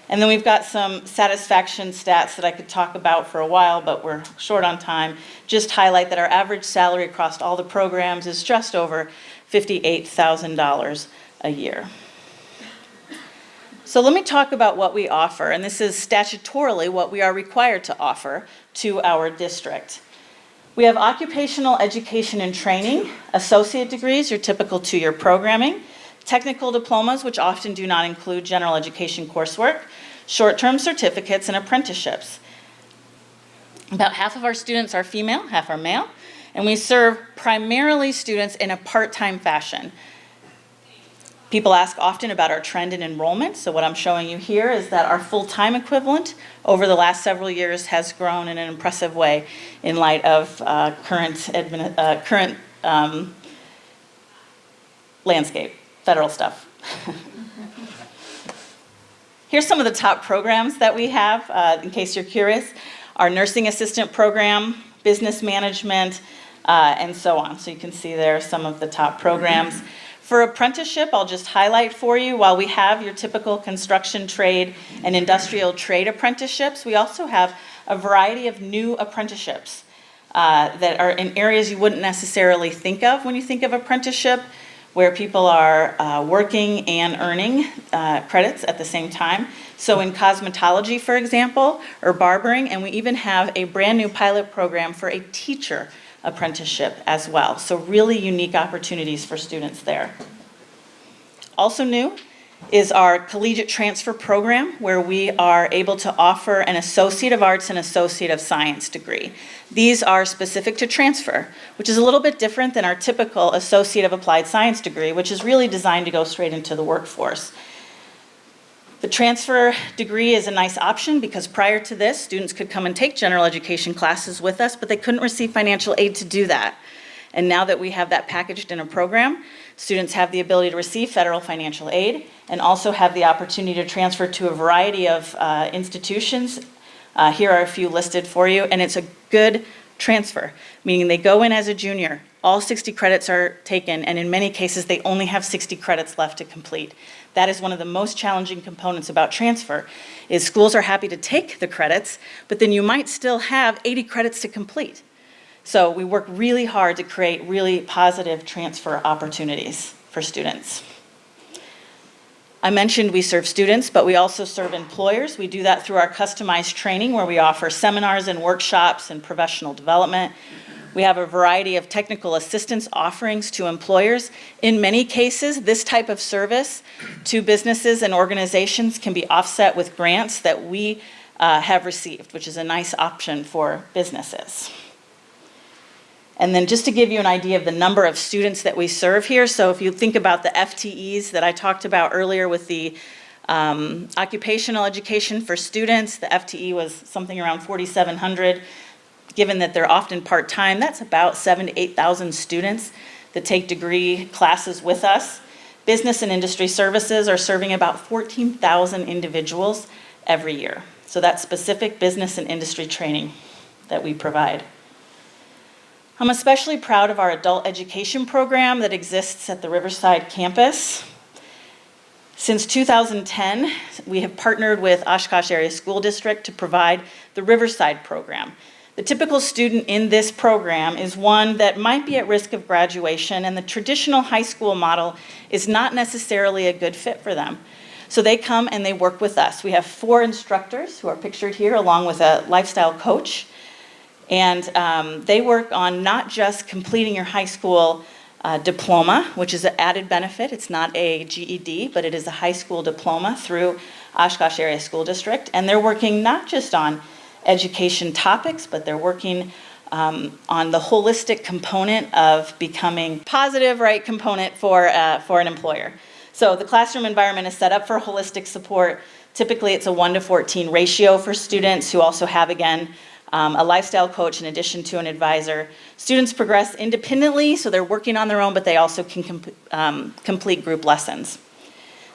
And then we've got some satisfaction stats that I could talk about for a while, but we're short on time. Just highlight that our average salary across all the programs is just over $58,000 a year. So let me talk about what we offer, and this is statutorily what we are required to offer to our district. We have occupational education and training, associate degrees, your typical two-year programming, technical diplomas, which often do not include general education coursework, short-term certificates, and apprenticeships. About half of our students are female, half are male, and we serve primarily students in a part-time fashion. People ask often about our trend in enrollment, so what I'm showing you here is that our full-time equivalent over the last several years has grown in an impressive way in light of current landscape, federal stuff. Here's some of the top programs that we have, in case you're curious. Our nursing assistant program, business management, and so on. So you can see there some of the top programs. For apprenticeship, I'll just highlight for you, while we have your typical construction trade and industrial trade apprenticeships, we also have a variety of new apprenticeships that are in areas you wouldn't necessarily think of when you think of apprenticeship, where people are working and earning credits at the same time. So in cosmetology, for example, or barbering, and we even have a brand new pilot program for a teacher apprenticeship as well. So really unique opportunities for students there. Also new is our collegiate transfer program, where we are able to offer an Associate of Arts and Associate of Science degree. These are specific to transfer, which is a little bit different than our typical Associate of Applied Science degree, which is really designed to go straight into the workforce. The transfer degree is a nice option because prior to this, students could come and take general education classes with us, but they couldn't receive financial aid to do that. And now that we have that packaged in a program, students have the ability to receive federal financial aid and also have the opportunity to transfer to a variety of institutions. Here are a few listed for you, and it's a good transfer, meaning they go in as a junior, all 60 credits are taken, and in many cases they only have 60 credits left to complete. That is one of the most challenging components about transfer, is schools are happy to take the credits, but then you might still have 80 credits to complete. So we work really hard to create really positive transfer opportunities for students. I mentioned we serve students, but we also serve employers. We do that through our customized training, where we offer seminars and workshops and professional development. We have a variety of technical assistance offerings to employers. In many cases, this type of service to businesses and organizations can be offset with grants that we have received, which is a nice option for businesses. And then just to give you an idea of the number of students that we serve here, so if you think about the FTEs that I talked about earlier with the occupational education for students, the FTE was something around 4,700. Given that they're often part-time, that's about 7,000 to 8,000 students that take degree classes with us. Business and industry services are serving about 14,000 individuals every year. So that's specific business and industry training that we provide. I'm especially proud of our adult education program that exists at the Riverside campus. Since 2010, we have partnered with Oshkosh Area School District to provide the Riverside program. The typical student in this program is one that might be at risk of graduation, and the traditional high school model is not necessarily a good fit for them. So they come and they work with us. We have 4 instructors who are pictured here, along with a lifestyle coach. And they work on not just completing your high school diploma, which is an added benefit. It's not a GED, but it is a high school diploma through Oshkosh Area School District. And they're working not just on education topics, but they're working on the holistic component of becoming positive, right, component for an employer. So the classroom environment is set up for holistic support. Typically, it's a 1:14 ratio for students who also have, again, a lifestyle coach in addition to an advisor. Students progress independently, so they're working on their own, but they also can complete group lessons.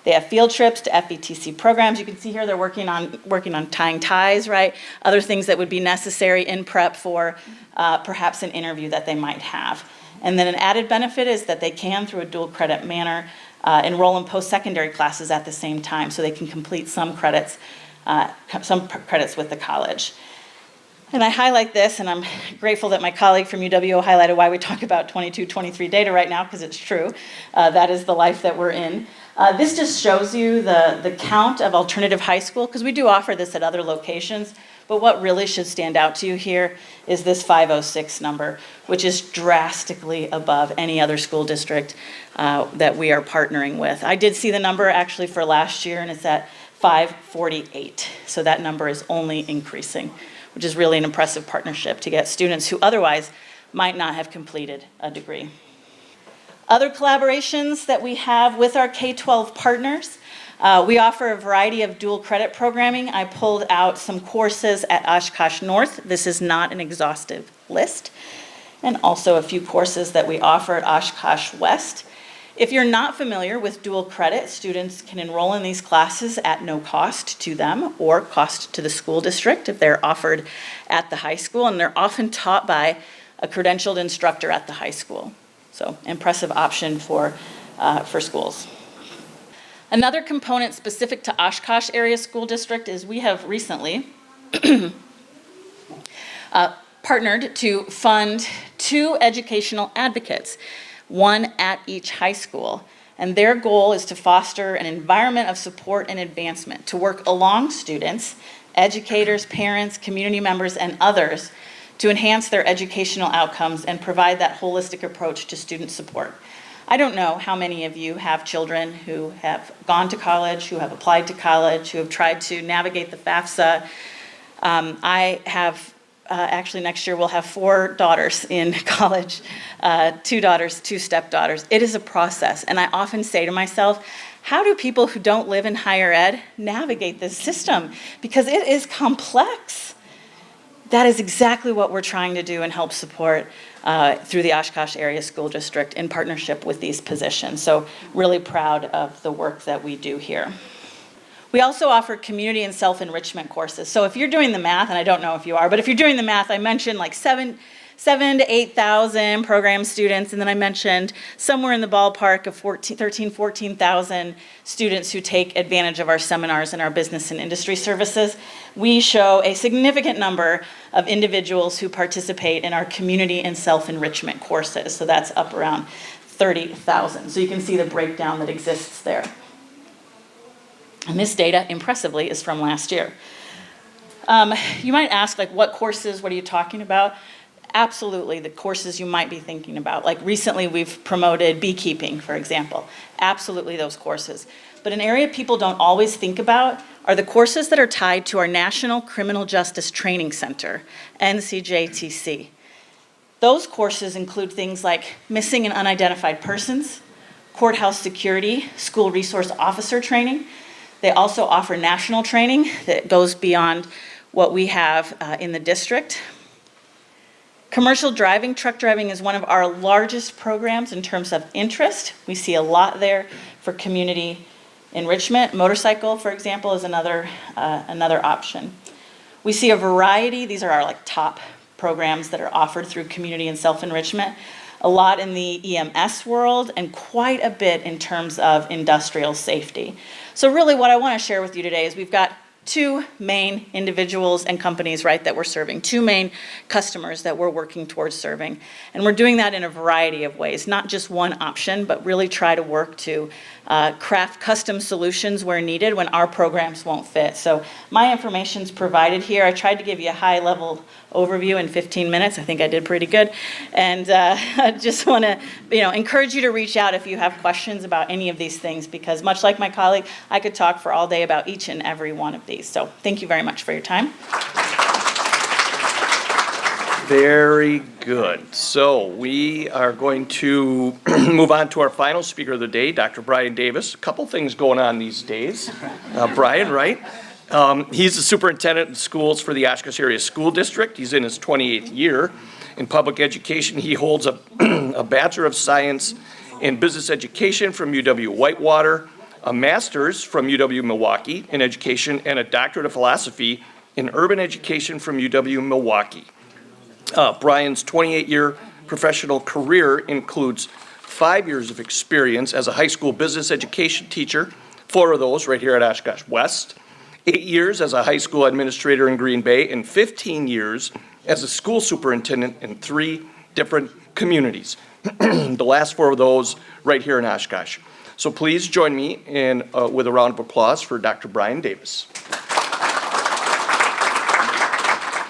They have field trips to FETC programs. You can see here they're working on tying ties, right? Other things that would be necessary in prep for perhaps an interview that they might have. And then an added benefit is that they can, through a dual credit manner, enroll in post-secondary classes at the same time, so they can complete some credits with the college. And I highlight this, and I'm grateful that my colleague from UWO highlighted why we talk about 22-23 data right now, because it's true. That is the life that we're in. This just shows you the count of alternative high school, because we do offer this at other locations, but what really should stand out to you here is this 506 number, which is drastically above any other school district that we are partnering with. I did see the number actually for last year, and it's at 548. So that number is only increasing, which is really an impressive partnership to get students who otherwise might not have completed a degree. Other collaborations that we have with our K-12 partners, we offer a variety of dual credit programming. I pulled out some courses at Oshkosh North. This is not an exhaustive list. And also a few courses that we offer at Oshkosh West. If you're not familiar with dual credit, students can enroll in these classes at no cost to them or cost to the school district if they're offered at the high school, and they're often taught by a credentialed instructor at the high school. So impressive option for schools. Another component specific to Oshkosh Area School District is we have recently partnered to fund 2 educational advocates, one at each high school. And their goal is to foster an environment of support and advancement, to work along students, educators, parents, community members, and others to enhance their educational outcomes and provide that holistic approach to student support. I don't know how many of you have children who have gone to college, who have applied to college, who have tried to navigate the FAFSA. I have actually next year we'll have 4 daughters in college, 2 daughters, 2 stepdaughters. It is a process, and I often say to myself, how do people who don't live in higher ed navigate this system? Because it is complex. That is exactly what we're trying to do and help support through the Oshkosh Area School District in partnership with these positions. So really proud of the work that we do here. We also offer community and self-enrichment courses. So if you're doing the math, and I don't know if you are, but if you're doing the math, I mentioned like 7,000 to 8,000 program students, and then I mentioned somewhere in the ballpark of 14,000 students who take advantage of our seminars and our business and industry services. We show a significant number of individuals who participate in our community and self-enrichment courses. So that's up around 30,000. So you can see the breakdown that exists there. And this data, impressively, is from last year. You might ask, like, what courses, what are you talking about? Absolutely, the courses you might be thinking about. Like recently we've promoted beekeeping, for example. Absolutely those courses. But an area people don't always think about are the courses that are tied to our National Criminal Justice Training Center, NCJTC. Those courses include things like missing and unidentified persons, courthouse security, school resource officer training. They also offer national training that goes beyond what we have in the district. Commercial driving, truck driving is one of our largest programs in terms of interest. We see a lot there for community enrichment. Motorcycle, for example, is another option. We see a variety, these are our top programs that are offered through community and self-enrichment. A lot in the EMS world and quite a bit in terms of industrial safety. So really what I want to share with you today is we've got two main individuals and companies, right, that we're serving, two main customers that we're working towards serving. And we're doing that in a variety of ways, not just one option, but really try to work to craft custom solutions where needed when our programs won't fit. So my information's provided here. I tried to give you a high-level overview in 15 minutes. I think I did pretty good. And I just want to, encourage you to reach out if you have questions about any of these things, because much like my colleague, I could talk for all day about each and every one of these. So thank you very much for your time. Very good. So we are going to move on to our final speaker of the day, Dr. Brian Davis. A couple things going on these days. Brian, right? He's the superintendent in schools for the Oshkosh Area School District. He's in his 28th year in public education. He holds a, a Bachelor of Science in Business Education from UW-Whitewater, a Master's from UW-Milwaukee in Education, and a Doctorate of Philosophy in Urban Education from UW-Milwaukee. Brian's 28-year professional career includes 5 years of experience as a high school business education teacher, 4 of those right here at Oshkosh West, 8 years as a high school administrator in Green Bay, and 15 years as a school superintendent in 3 different communities. The last 4 of those right here in Oshkosh. So please join me in, with a round of applause for Dr. Brian Davis.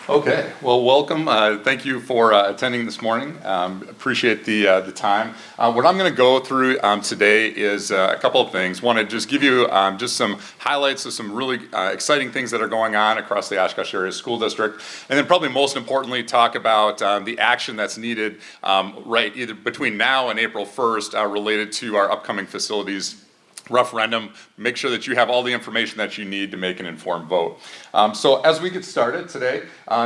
Okay, well, welcome. Thank you for attending this morning. Appreciate the time. What I'm going to go through today is a couple of things. Want to just give you just some highlights of some really exciting things that are going on across the Oshkosh Area School District, and then probably most importantly, talk about the action that's needed right either between now and April 1st related to our upcoming facilities referendum. Make sure that you have all the information that you need to make an informed vote. So as we get started today,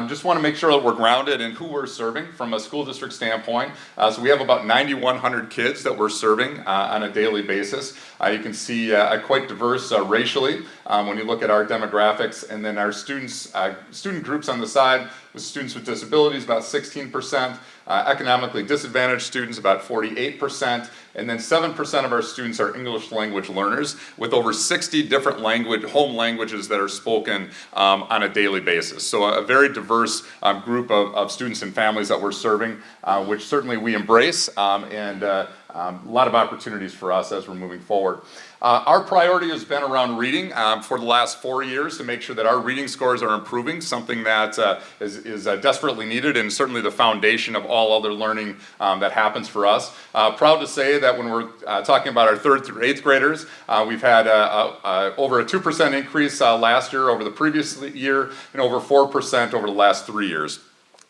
just want to make sure that we're grounded in who we're serving from a school district standpoint. So we have about 9,100 kids that we're serving on a daily basis. You can see quite diverse racially when you look at our demographics, and then our students, student groups on the side with students with disabilities, about 16%. Economically disadvantaged students, about 48%, and then 7% of our students are English language learners, with over 60 different home languages that are spoken on a daily basis. So a very diverse group of students and families that we're serving, which certainly we embrace, and a lot of opportunities for us as we're moving forward. Our priority has been around reading for the last 4 years to make sure that our reading scores are improving, something that is desperately needed and certainly the foundation of all other learning that happens for us. Proud to say that when we're talking about our 3rd through 8th graders, we've had over a 2% increase last year over the previous year and over 4% over the last 3 years.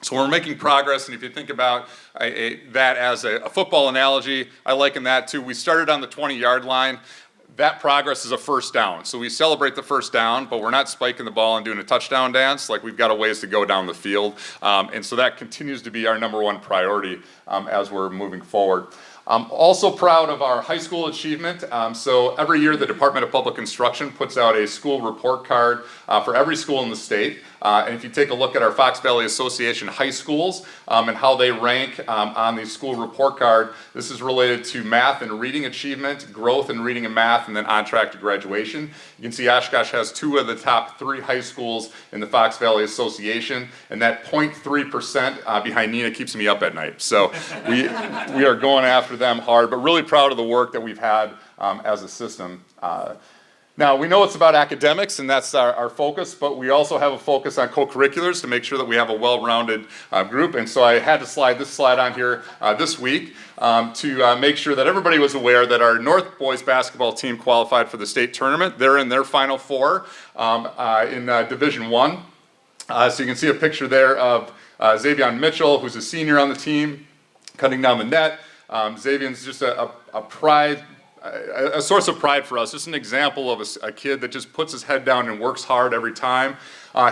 So we're making progress, and if you think about that as a football analogy, I liken that to, we started on the 20-yard line. That progress is a first down. So we celebrate the first down, but we're not spiking the ball and doing a touchdown dance. Like, we've got a ways to go down the field. And so that continues to be our #1 priority as we're moving forward. I'm also proud of our high school achievement. So every year the Department of Public Instruction puts out a school report card for every school in the state. And if you take a look at our Fox Valley Association high schools and how they rank on the school report card, this is related to math and reading achievement, growth in reading and math, and then on track to graduation. You can see Oshkosh has 2 of the top 3 high schools in the Fox Valley Association, and that 0.3% behind Neenah keeps me up at night. So we are going after them hard, but really proud of the work that we've had as a system. Now, we know it's about academics, and that's our focus, but we also have a focus on co-curriculars to make sure that we have a well-rounded group. And so I had to slide this slide on here this week to make sure that everybody was aware that our North boys basketball team qualified for the state tournament. They're in their Final Four in Division I. So you can see a picture there of Xavier Mitchell, who's a senior on the team, cutting down the net. Xavier's just a source of pride for us, just an example of a kid that just puts his head down and works hard every time.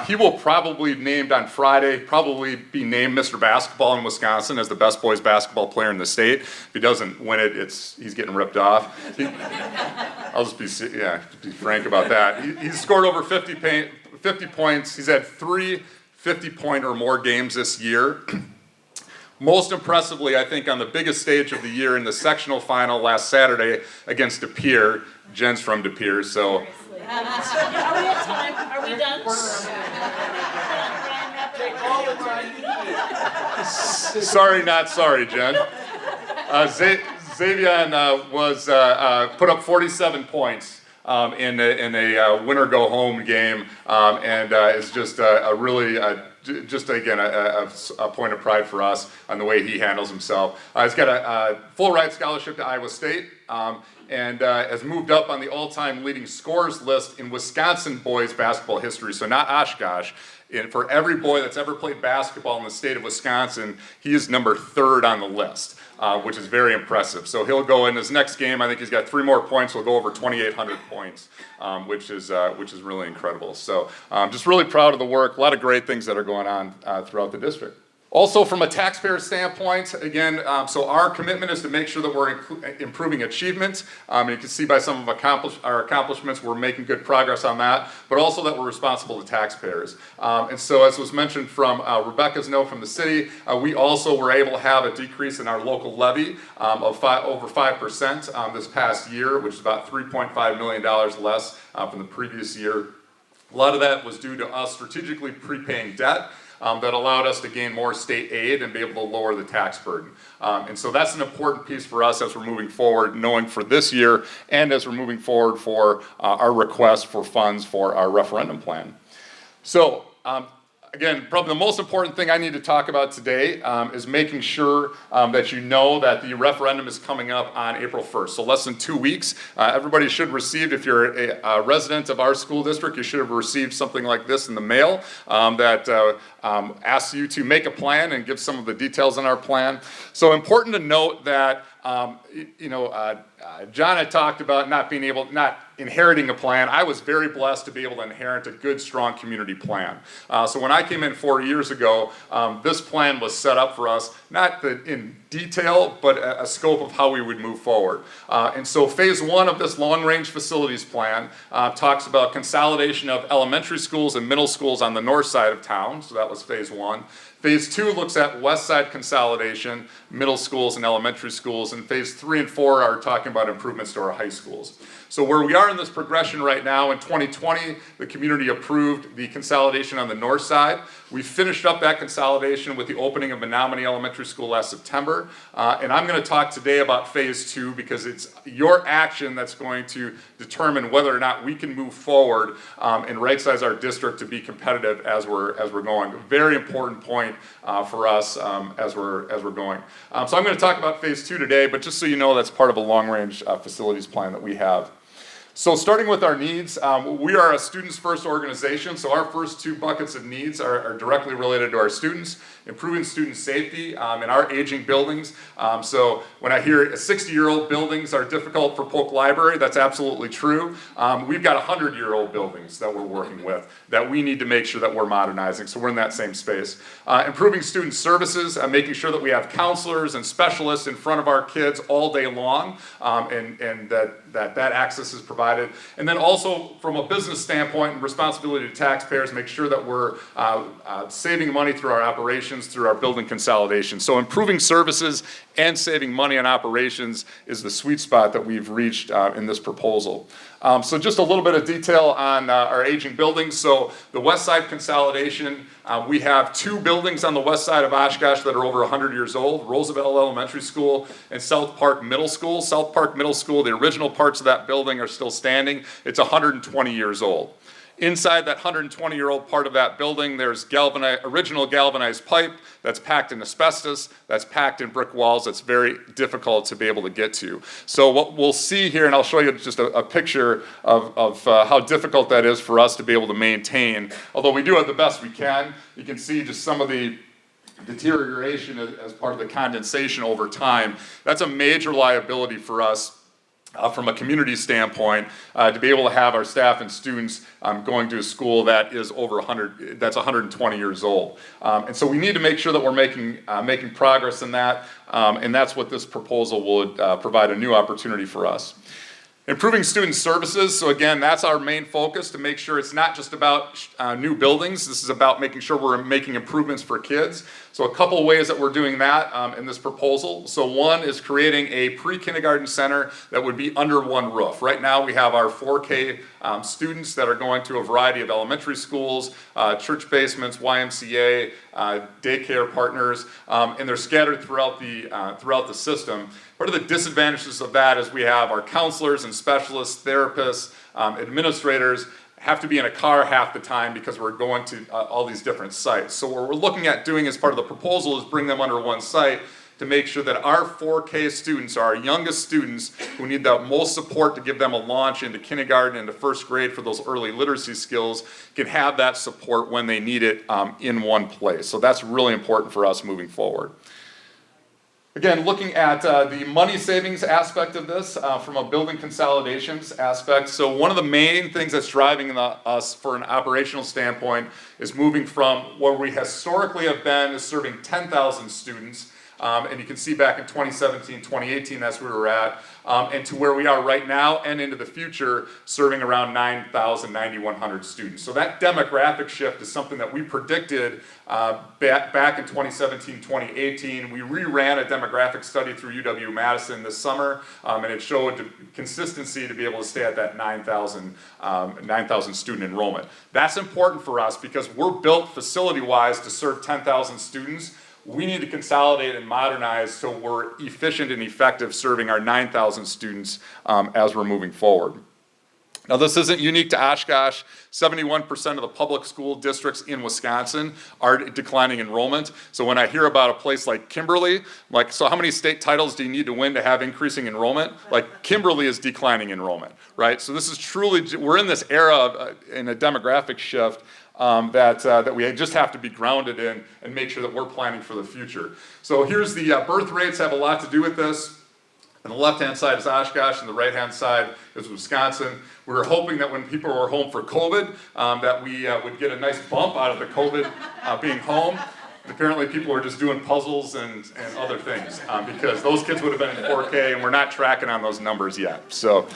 He will probably be named on Friday, be named Mr. Basketball in Wisconsin as the best boys basketball player in the state. If he doesn't win it, he's getting ripped off. I'll just be frank about that. He's scored over 50 points. He's had 3 50-point or more games this year. Most impressively, I think, on the biggest stage of the year in the sectional final last Saturday against De Pere. Jen's from De Pere, so we at time? Are we done? Sorry, not sorry, Jen. Xavier was put up 47 points in a winner go home game, and is just a really just again a point of pride for us on the way he handles himself. He's got a full ride scholarship to Iowa State. And has moved up on the all-time leading scorers list in Wisconsin boys basketball history, so not Oshkosh. For every boy that's ever played basketball in the state of Wisconsin, he is number 3rd on the list, which is very impressive. So he'll go in his next game. I think he's got 3 more points. He'll go over 2,800 points, which is really incredible. So just really proud of the work. A lot of great things that are going on throughout the district. Also, from a taxpayer standpoint, again, so our commitment is to make sure that we're improving achievement. You can see by some of our accomplishments, we're making good progress on that, but also that we're responsible to taxpayers. And so, as was mentioned from Rebecca's note from the city, we also were able to have a decrease in our local levy of over 5% this past year, which is about $3.5 million less from the previous year. A lot of that was due to us strategically prepaying debt. That allowed us to gain more state aid and be able to lower the tax burden. And so that's an important piece for us as we're moving forward, knowing for this year and as we're moving forward for our request for funds for our referendum plan. So, again, probably the most important thing I need to talk about today is making sure that you know that the referendum is coming up on April 1st, so less than 2 weeks. Everybody should receive, if you're a resident of our school district, you should have received something like this in the mail that asks you to make a plan and give some of the details on our plan. So important to note that John had talked about not inheriting a plan. I was very blessed to be able to inherit a good, strong community plan. So when I came in 4 years ago, this plan was set up for us, not in detail, but a scope of how we would move forward. And so phase 1 of this long-range facilities plan talks about consolidation of elementary schools and middle schools on the north side of town. So that was phase 1. Phase 2 looks at west side consolidation, middle schools and elementary schools, and phase 3 and 4 are talking about improvements to our high schools. So where we are in this progression right now, in 2020, the community approved the consolidation on the north side. We finished up that consolidation with the opening of Menominee Elementary School last September. And I'm going to talk today about phase 2 because it's your action that's going to determine whether or not we can move forward and right-size our district to be competitive as we're going. A very important point for us as we're going. So I'm going to talk about phase 2 today, but just so you know, that's part of a long-range facilities plan that we have. So starting with our needs, we are a students first organization, so our first 2 buckets of needs are directly related to our students, improving student safety in our aging buildings. So when I hear 60-year-old buildings are difficult for Polk Library, that's absolutely true. We've got 100-year-old buildings that we're working with that we need to make sure that we're modernizing, so we're in that same space. Improving student services, making sure that we have counselors and specialists in front of our kids all day long, and that access is provided. And then also from a business standpoint and responsibility to taxpayers, make sure that we're saving money through our operations, through our building consolidation. So improving services and saving money on operations is the sweet spot that we've reached in this proposal. So just a little bit of detail on our aging buildings. So the west side consolidation, we have 2 buildings on the west side of Oshkosh that are over 100 years old, Roosevelt Elementary School and South Park Middle School. South Park Middle School, the original parts of that building are still standing. It's 120 years old. Inside that 120-year-old part of that building, there's original galvanized pipe that's packed in asbestos, that's packed in brick walls, that's very difficult to be able to get to. So what we'll see here, and I'll show you just a picture of how difficult that is for us to be able to maintain. Although we do have the best we can, you can see just some of the deterioration as part of the condensation over time. That's a major liability for us. From a community standpoint, to be able to have our staff and students going to a school that is over 100, that's 120 years old. And so we need to make sure that we're making progress in that, and that's what this proposal would provide a new opportunity for us. Improving student services, so again, that's our main focus, to make sure it's not just about new buildings. This is about making sure we're making improvements for kids. So a couple ways that we're doing that in this proposal. So one is creating a pre-kindergarten center that would be under one roof. Right now we have our 4K students that are going to a variety of elementary schools, church basements, YMCA, daycare partners, and they're scattered throughout the system. Part of the disadvantages of that is we have our counselors and specialists, therapists, administrators have to be in a car half the time because we're going to all these different sites. So what we're looking at doing as part of the proposal is bring them under one site to make sure that our 4K students, our youngest students who need the most support to give them a launch into kindergarten and to first grade for those early literacy skills, can have that support when they need it in one place. So that's really important for us moving forward. Again, looking at the money savings aspect of this from a building consolidations aspect. So one of the main things that's driving us for an operational standpoint is moving from where we historically have been is serving 10,000 students. And you can see back in 2017, 2018, that's where we're at, and to where we are right now and into the future, serving around 9,000, 9,100 students. So that demographic shift is something that we predicted back in 2017, 2018. We reran a demographic study through UW-Madison this summer, and it showed consistency to be able to stay at that 9,000 student enrollment. That's important for us because we're built facility-wise to serve 10,000 students. We need to consolidate and modernize so we're efficient and effective serving our 9,000 students as we're moving forward. Now, this isn't unique to Oshkosh. 71% of the public school districts in Wisconsin are declining enrollment. So when I hear about a place like Kimberly, like, so how many state titles do you need to win to have increasing enrollment? Like, Kimberly is declining enrollment, right? So this is truly, we're in this era of, in a demographic shift that we just have to be grounded in and make sure that we're planning for the future. So here's the birth rates have a lot to do with this. On the left-hand side is Oshkosh, and the right-hand side is Wisconsin. We were hoping that when people were home for COVID, that we would get a nice bump out of the COVID being home. But apparently people are just doing puzzles and other things because those kids would have been in 4K, and we're not tracking on those numbers yet. So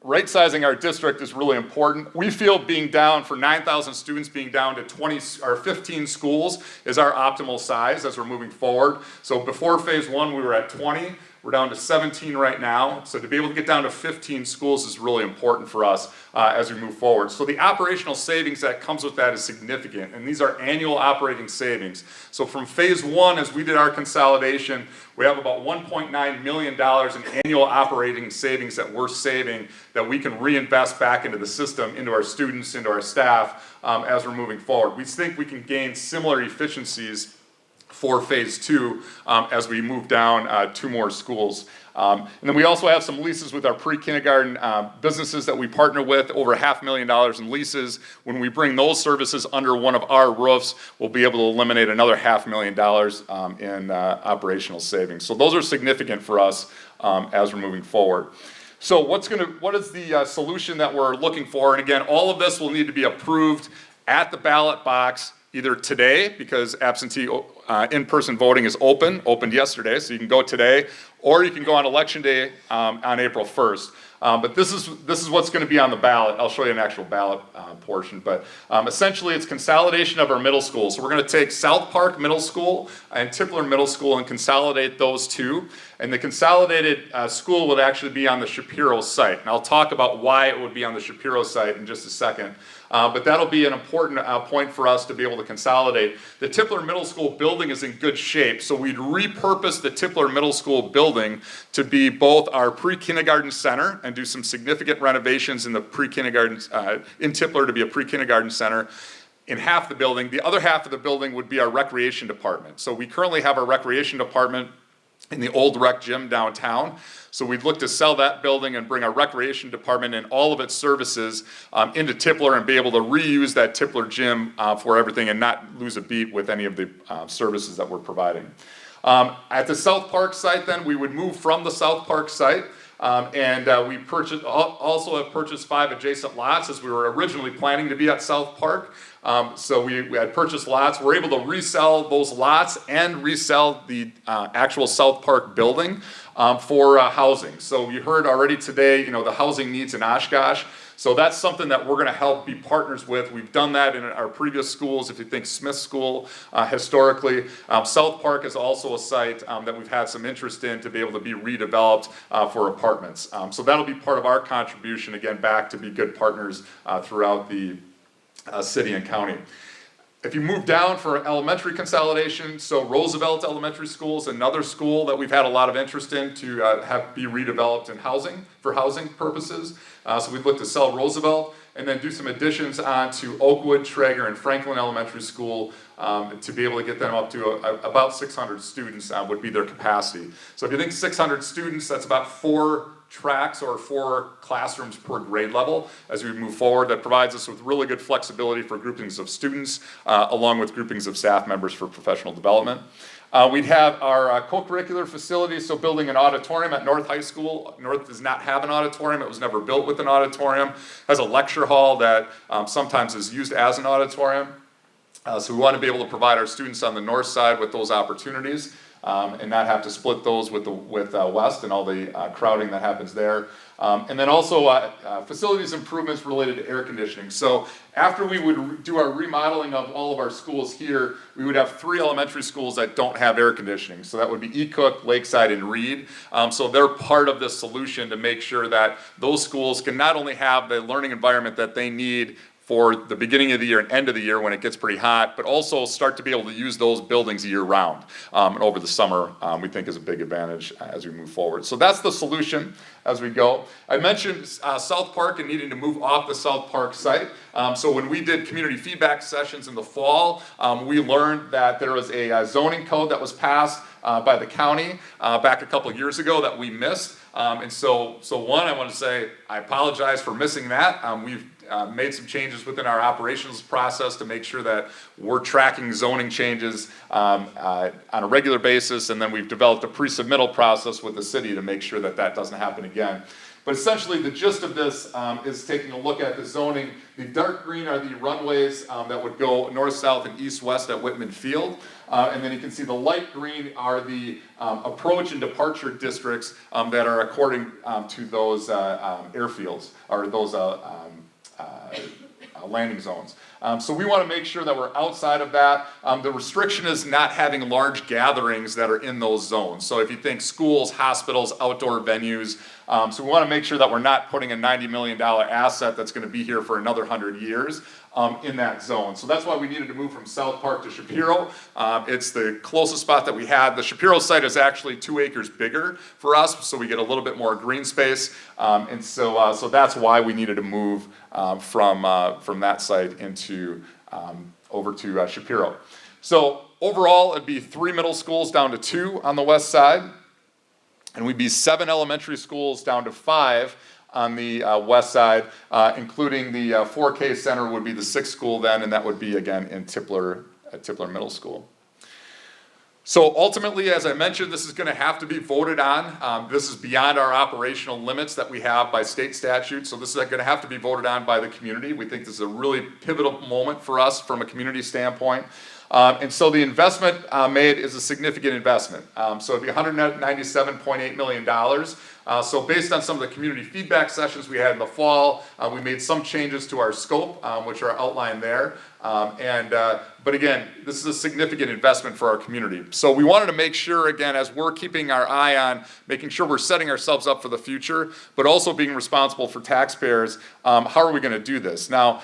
right-sizing our district is really important. We feel being down for 9,000 students, being down to 20 or 15 schools is our optimal size as we're moving forward. So before phase one, we were at 20. We're down to 17 right now. So to be able to get down to 15 schools is really important for us as we move forward. So the operational savings that comes with that is significant, and these are annual operating savings. So from phase one, as we did our consolidation, we have about $1.9 million in annual operating savings that we're saving that we can reinvest back into the system, into our students, into our staff as we're moving forward. We think we can gain similar efficiencies for phase two as we move down 2 more schools. And then we also have some leases with our pre-kindergarten businesses that we partner with, over $500,000 in leases. When we bring those services under one of our roofs, we'll be able to eliminate another $500,000 in operational savings. So those are significant for us as we're moving forward. So what is the solution that we're looking for? And again, all of this will need to be approved at the ballot box either today, because absentee in-person voting is opened yesterday, so you can go today, or you can go on election day on April 1st. But this is what's going to be on the ballot. I'll show you an actual ballot portion, but essentially it's consolidation of our middle schools. So we're going to take South Park Middle School and Tipler Middle School and consolidate those two. And the consolidated school would actually be on the Shapiro site. And I'll talk about why it would be on the Shapiro site in just a second. But that'll be an important point for us to be able to consolidate. The Tipler Middle School building is in good shape, so we'd repurpose the Tipler Middle School building to be both our pre-kindergarten center and do some significant renovations in the pre-kindergarten, in Tipler to be a pre-kindergarten center. In half the building. The other half of the building would be our recreation department. So we currently have our recreation department in the old rec gym downtown. So we'd look to sell that building and bring our recreation department and all of its services into Tipler and be able to reuse that Tipler gym for everything and not lose a beat with any of the services that we're providing. At the South Park site then, we would move from the South Park site and we also have purchased 5 adjacent lots as we were originally planning to be at South Park. So we had purchased lots. We're able to resell those lots and resell the actual South Park building for housing. So you heard already today, the housing needs in Oshkosh. So that's something that we're going to help be partners with. We've done that in our previous schools. If you think Smith School historically, South Park is also a site that we've had some interest in to be able to be redeveloped for apartments. So that'll be part of our contribution, again, back to be good partners throughout the city and county. If you move down for elementary consolidation, so Roosevelt Elementary School is another school that we've had a lot of interest in to have be redeveloped in housing, for housing purposes. So we'd look to sell Roosevelt and then do some additions onto Oakwood, Traeger, and Franklin Elementary School to be able to get them up to about 600 students would be their capacity. So if you think 600 students, that's about 4 tracks or 4 classrooms per grade level as we move forward. That provides us with really good flexibility for groupings of students along with groupings of staff members for professional development. We'd have our co-curricular facilities, so building an auditorium at North High School. North does not have an auditorium. It was never built with an auditorium. Has a lecture hall that sometimes is used as an auditorium. So we want to be able to provide our students on the north side with those opportunities. And not have to split those with West and all the crowding that happens there. And then also facilities improvements related to air conditioning. So after we would do our remodeling of all of our schools here, we would have 3 elementary schools that don't have air conditioning. So that would be Ecook, Lakeside, and Reed. So they're part of the solution to make sure that those schools can not only have the learning environment that they need for the beginning of the year and end of the year when it gets pretty hot, but also start to be able to use those buildings year round. And over the summer, we think is a big advantage as we move forward. So that's the solution as we go. I mentioned South Park and needing to move off the South Park site. So when we did community feedback sessions in the fall, we learned that there was a zoning code that was passed by the county back a couple of years ago that we missed. And so one, I want to say I apologize for missing that. We've made some changes within our operations process to make sure that we're tracking zoning changes on a regular basis, and then we've developed a pre-submittal process with the city to make sure that that doesn't happen again. But essentially, the gist of this is taking a look at the zoning. The dark green are the runways that would go north, south, and east, west at Whitman Field. And then you can see the light green are the approach and departure districts that are according to those airfields, or those landing zones. So we want to make sure that we're outside of that. The restriction is not having large gatherings that are in those zones. So if you think schools, hospitals, outdoor venues, so we want to make sure that we're not putting a $90 million asset that's going to be here for another 100 years in that zone. So that's why we needed to move from South Park to Shapiro. It's the closest spot that we had. The Shapiro site is actually 2 acres bigger for us, so we get a little bit more green space. And so that's why we needed to move from that site into over to Shapiro. So overall, it'd be 3 middle schools down to 2 on the west side, and we'd be 7 elementary schools down to 5 on the west side, including the 4K center would be the 6th school then, and that would be again in Tipler Middle School. So ultimately, as I mentioned, this is going to have to be voted on. This is beyond our operational limits that we have by state statute, so this is going to have to be voted on by the community. We think this is a really pivotal moment for us from a community standpoint. And so the investment made is a significant investment. So it'd be $197.8 million. So based on some of the community feedback sessions we had in the fall, we made some changes to our scope, which are outlined there. But again, this is a significant investment for our community. So we wanted to make sure, again, as we're keeping our eye on making sure we're setting ourselves up for the future, but also being responsible for taxpayers, how are we going to do this? Now,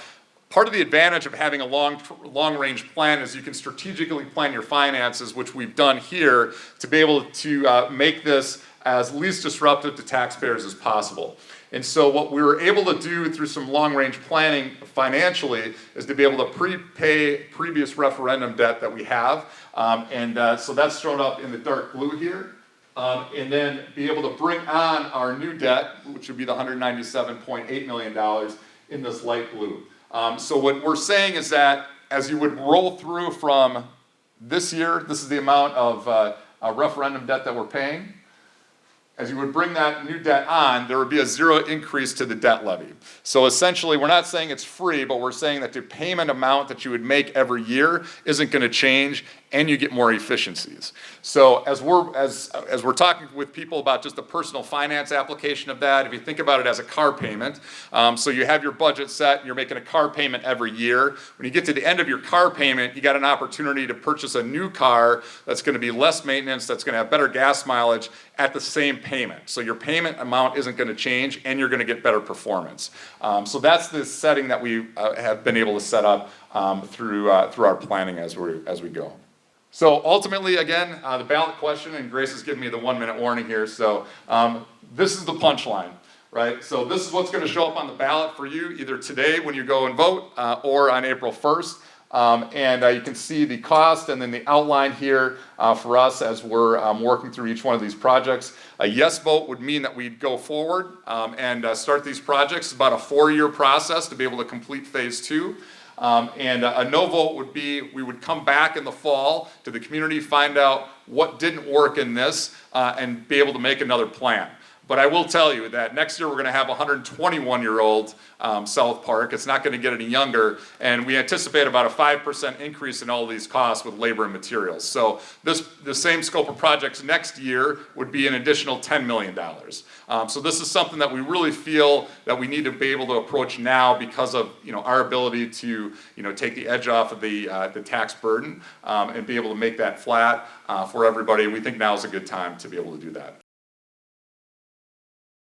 part of the advantage of having a long-range plan is you can strategically plan your finances, which we've done here, to be able to make this as least disruptive to taxpayers as possible. And so what we were able to do through some long-range planning financially is to be able to prepay previous referendum debt that we have. So that's shown up in the dark blue here. And then be able to bring on our new debt, which would be the $197.8 million in this light blue. So what we're saying is that as you would roll through from this year, this is the amount of referendum debt that we're paying. As you would bring that new debt on, there would be a 0 increase to the debt levy. So essentially, we're not saying it's free, but we're saying that the payment amount that you would make every year isn't going to change, and you get more efficiencies. So as we're talking with people about just the personal finance application of that, if you think about it as a car payment, so you have your budget set, and you're making a car payment every year. When you get to the end of your car payment, you got an opportunity to purchase a new car that's going to be less maintenance, that's going to have better gas mileage at the same payment. So your payment amount isn't going to change, and you're going to get better performance. So that's the setting that we have been able to set up through our planning as we go. So ultimately, again, the ballot question, and Grace has given me the 1-minute warning here, so this is the punchline, right? So this is what's going to show up on the ballot for you, either today when you go and vote, or on April 1st. You can see the cost and then the outline here for us as we're working through each one of these projects. A yes vote would mean that we'd go forward and start these projects. It's about a 4-year process to be able to complete phase 2. A no vote would be, we would come back in the fall to the community, find out what didn't work in this, and be able to make another plan. But I will tell you that next year we're going to have a 121-year-old South Park. It's not going to get any younger, and we anticipate about a 5% increase in all of these costs with labor and materials. So the same scope of projects next year would be an additional $10 million. So this is something that we really feel that we need to be able to approach now because of our ability to take the edge off of the tax burden and be able to make that flat for everybody. We think now is a good time to be able to do that.